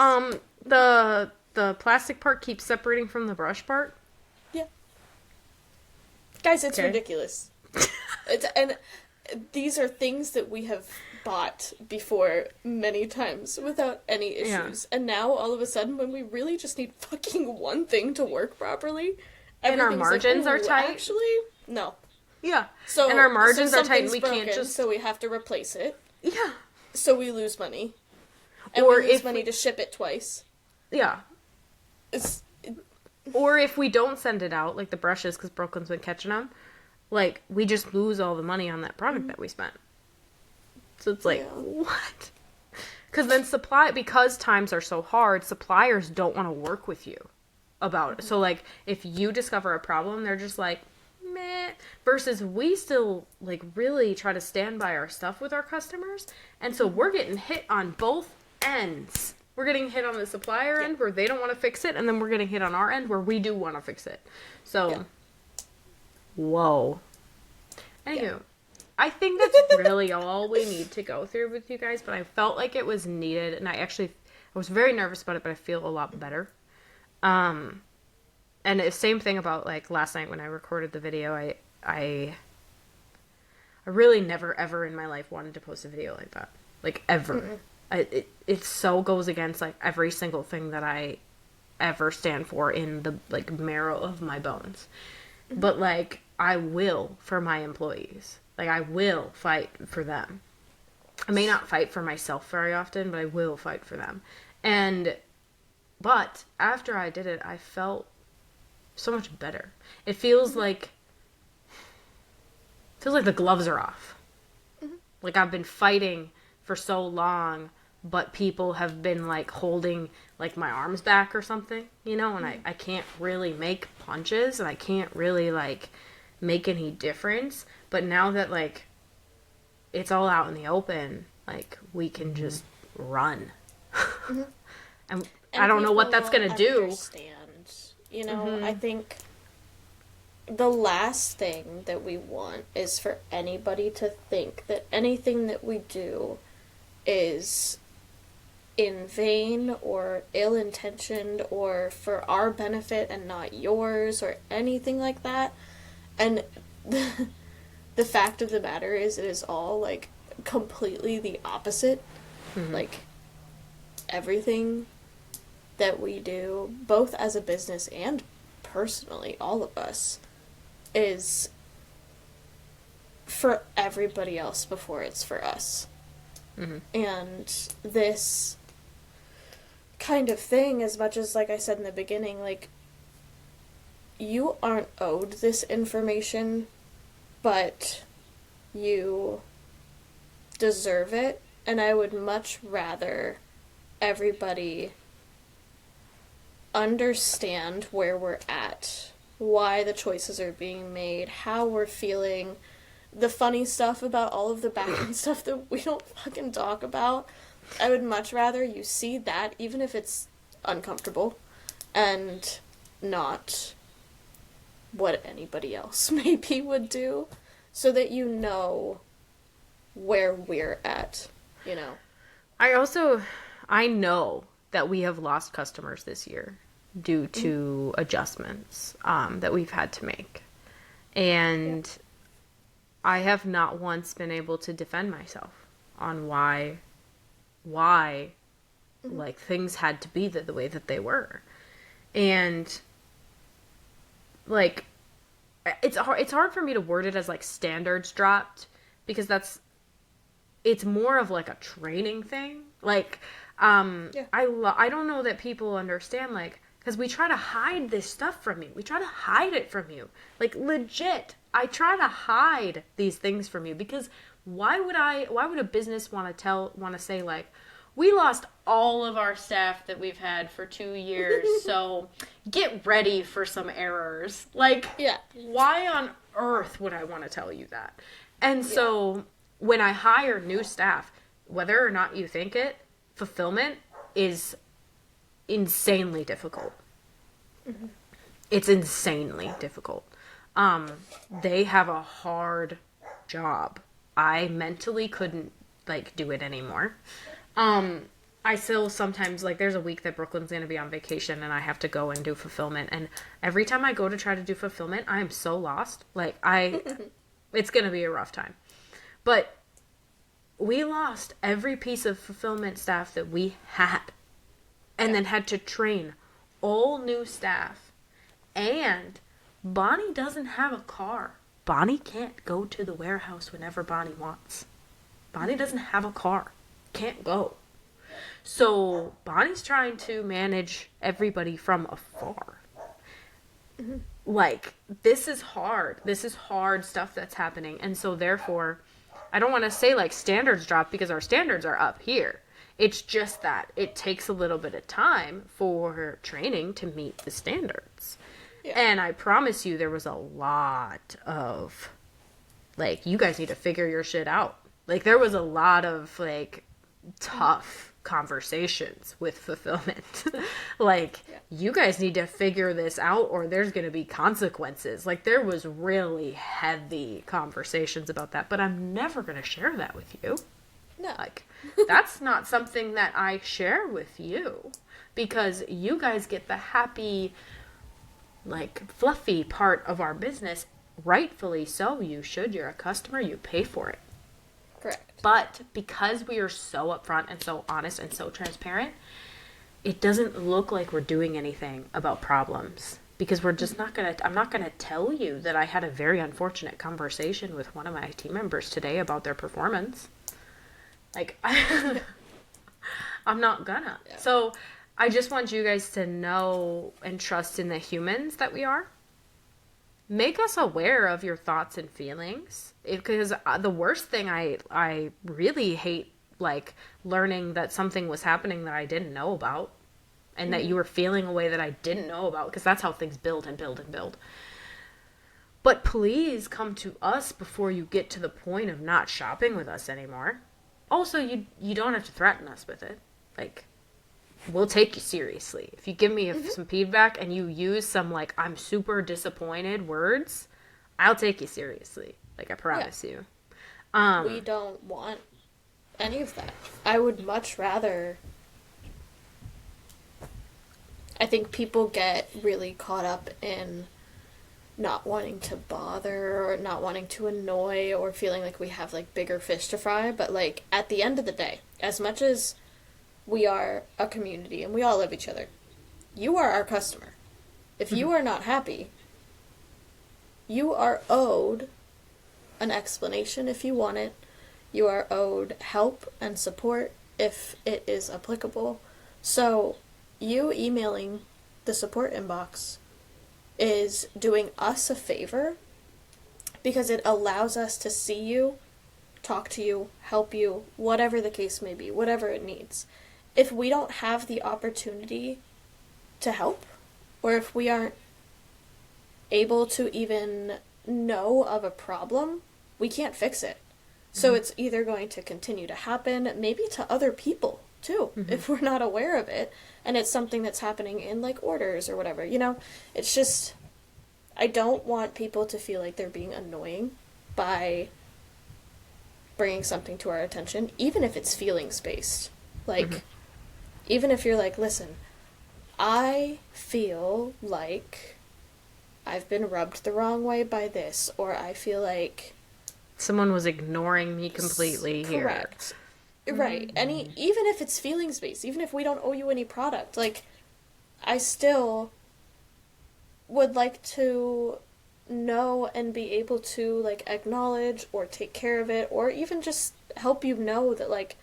The plastic part keeps separating from the brush part. Yeah. Guys, it's ridiculous. And these are things that we have bought before many times without any issues. Yeah. And now, all of a sudden, when we really just need fucking one thing to work properly, and our margins are tight. Actually, no. Yeah. So, and our margins are tight and we can't just... So we have to replace it. Yeah. So we lose money. And we lose money to ship it twice. Yeah. Or if we don't send it out, like the brushes, because Brooklyn's been catching them, like, we just lose all the money on that product that we spent. So it's like, what? Because then because times are so hard, suppliers don't want to work with you about it. So, like, if you discover a problem, they're just like, meh. Versus we still, like, really try to stand by our stuff with our customers. And so we're getting hit on both ends. We're getting hit on the supplier end where they don't want to fix it, and then we're getting hit on our end where we do want to fix it. So, whoa. Anywho, I think that's really all we need to go through with you guys, but I felt like it was needed, and I was very nervous about it, but I feel a lot better. And the same thing about, like, last night when I recorded the video, I really never, ever in my life wanted to post a video like that. Like, ever. Mm-mm. It so goes against, like, every single thing that I ever stand for in the, like, marrow of my bones. Mm-hmm. But, like, I will for my employees. Like, I will fight for them. I may not fight for myself very often, but I will fight for them. But after I did it, I felt so much better. It feels like the gloves are off. Mm-hmm. Like, I've been fighting for so long, but people have been, like, holding, like, my arms back or something, you know, and I can't really make punches, and I can't really, like, make any difference. But now that, like, it's all out in the open, like, we can just run. Mm-hmm. and I don't know what that's gonna do. Understand. You know, I think the last thing that we want is for anybody to think that anything that we do is in vain or ill intentioned or for our benefit and not yours or anything like that. And the fact of the matter is, it is all like completely the opposite. Like, everything that we do, both as a business and personally, all of us, is for everybody else before it's for us. And this kind of thing, as much as, like I said in the beginning, like, you aren't owed this information, but you deserve it, and I would much rather everybody understand where we're at, why the choices are being made, how we're feeling, the funny stuff about all of the back end stuff that we don't fucking talk about. I would much rather you see that, even if it's uncomfortable, and not what anybody else maybe would do, so that you know where we're at, you know. I know that we have lost customers this year due to adjustments that we've had to make. And I have not once been able to defend myself on why like things had to be the way that they were. And like it's hard for me to word it as like standards dropped, because it's more of like a training thing. Like I don't know that people understand, like, because we try to hide this stuff from you. We try to hide it from you. Like, legit, I try to hide these things from you, because why would a business want to say, like, we lost all of our staff that we've had for 2 years, so get ready for some errors. Like, why on earth would I want to tell you that? And so when I hire new staff, whether or not you think it, fulfillment is insanely difficult. It's insanely difficult. They have a hard job. I mentally couldn't, like, do it anymore. I still sometimes, like, there's a week that Brooklyn's going to be on vacation and I have to go and do fulfillment. And every time I go to try to do fulfillment, I am so lost. Like, it's going to be a rough time. But we lost every piece of fulfillment staff that we had, and then had to train all new staff. And Bonnie doesn't have a car. Bonnie can't go to the warehouse whenever Bonnie wants. Bonnie doesn't have a car. Can't go. So Bonnie's trying to manage everybody from afar. Like, this is hard. This is hard stuff that's happening. And so therefore, I don't want to say like standards drop, because our standards are up here. It's just that it takes a little bit of time for training to meet the standards. And I promise you, there was a lot of, like, you guys need to figure your shit out. Like, there was a lot of, like, tough conversations with fulfillment. Like, you guys need to figure this out or there's going to be consequences. Like, there was really heavy conversations about that, but I'm never going to share that with you. No. Like, that's not something that I share with you, because you guys get the happy, like, fluffy part of our business. Rightfully so. You should. You're a customer. You pay for it. Correct. But because we are so upfront and so honest and so transparent, it doesn't look like we're doing anything about problems, because we're just not going to, I'm not going to tell you that I had a very unfortunate conversation with one of my team members today about their performance. Like, I'm not gonna. Yeah. So I just want you guys to know and trust in the humans that we are. Make us aware of your thoughts and feelings, because the worst thing I really hate, like, learning that something was happening that I didn't know about, and that you were feeling a way that I didn't know about, because that's how things build and build and build. But please come to us before you get to the point of not shopping with us anymore. Also, you don't have to threaten us with it. Like, we'll take you seriously. If you give me some feedback and you use some, like, I'm super disappointed words, I'll take you seriously. Like, I promise you. We don't want any of that. I would much rather. I think people get really caught up in not wanting to bother or not wanting to annoy or feeling like we have like bigger fish to fry, but like at the end of the day, as much as we are a community and we all love each other, you are our customer. If you are not happy, you are owed an explanation if you want it. You are owed help and support if it is applicable. So, you emailing the support inbox is doing us a favor because it allows us to see you, talk to you, help you, whatever the case may be, whatever it needs. If we don't have the opportunity to help, or if we aren't able to even know of a problem, we can't fix it. So it's either going to continue to happen, maybe to other people too, if we're not aware of it, and it's something that's happening in like orders or whatever, you know? It's just, I don't want people to feel like they're being annoying by bringing something to our attention, even if it's feelings based. Like, even if you're like, listen, I feel like I've been rubbed the wrong way by this, or I feel like someone was ignoring me completely here. Correct. Right. Even if it's feelings based, even if we don't owe you any product, like, I still would like to know and be able to, like, acknowledge or take care of it, or even just help you know that, like,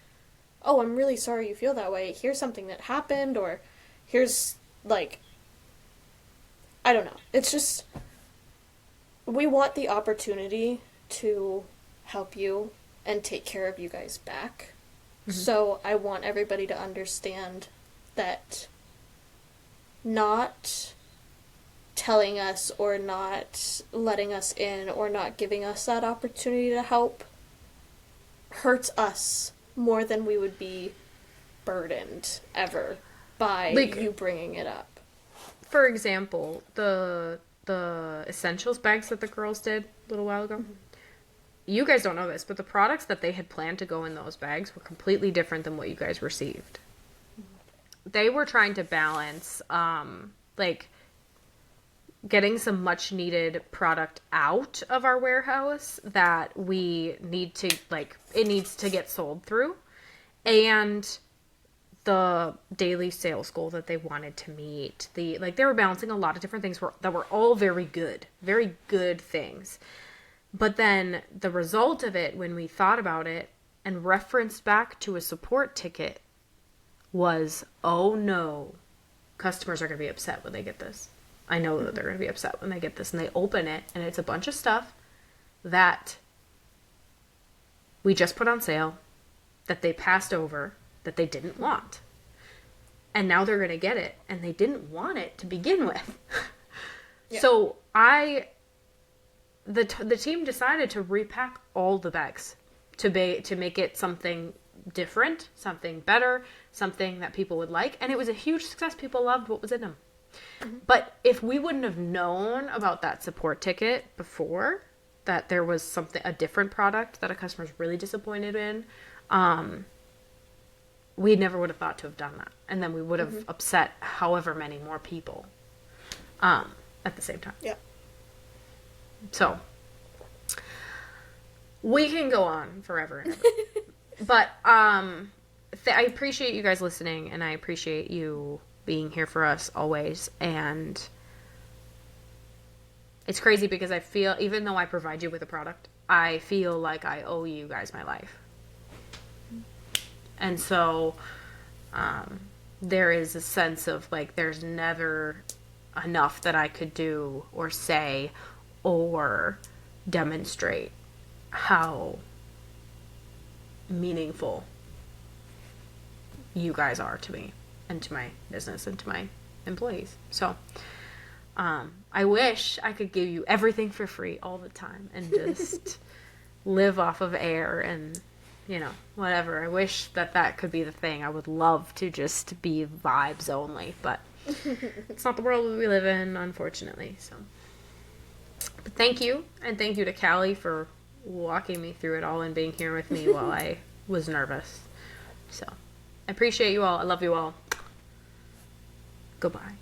oh, I'm really sorry you feel that way. Here's something that happened, or here's, like, I don't know. It's just, we want the opportunity to help you and take care of you guys back. So I want everybody to understand that not telling us or not letting us in or not giving us that opportunity to help hurts us more than we would be burdened ever by like, you bringing it up. For example, the essentials bags that the girls did a little while ago. You guys don't know this, but the products that they had planned to go in those bags were completely different than what you guys received. They were trying to balance, like, getting some much needed product out of our warehouse that we need to, like, it needs to get sold through, and the daily sales goal that they wanted to meet. They were balancing a lot of different things that were all very good things. But then the result of it, when we thought about it and referenced back to a support ticket, was, oh no, customers are going to be upset when they get this. I know that they're going to be upset when they get this. And they open it, and it's a bunch of stuff that we just put on sale, that they passed over, that they didn't want. And now they're going to get it, and they didn't want it to begin with. Yeah. So the team decided to repack all the bags to make it something different, something better, something that people would like, and it was a huge success. People loved what was in them. But if we wouldn't have known about that support ticket before, that there was a different product that a customer's really disappointed in, we never would have thought to have done that, and then we would have upset however many more people at the same time. Yeah. So, we can go on forever and ever. But, I appreciate you guys listening, and I appreciate you being here for us always. And it's crazy because I feel, even though I provide you with a product, I feel like I owe you guys my life. And so, there is a sense of, like, there's never enough that I could do or say or demonstrate how meaningful you guys are to me and to my business and to my employees. So, I wish I could give you everything for free all the time and just live off of air and you know, whatever. I wish that that could be the thing. I would love to just be vibes only, but it's not the world we live in, unfortunately. So, but thank you, and thank you to Callie for walking me through it all and being here with me while I was nervous. So, I appreciate you all. I love you all. Goodbye.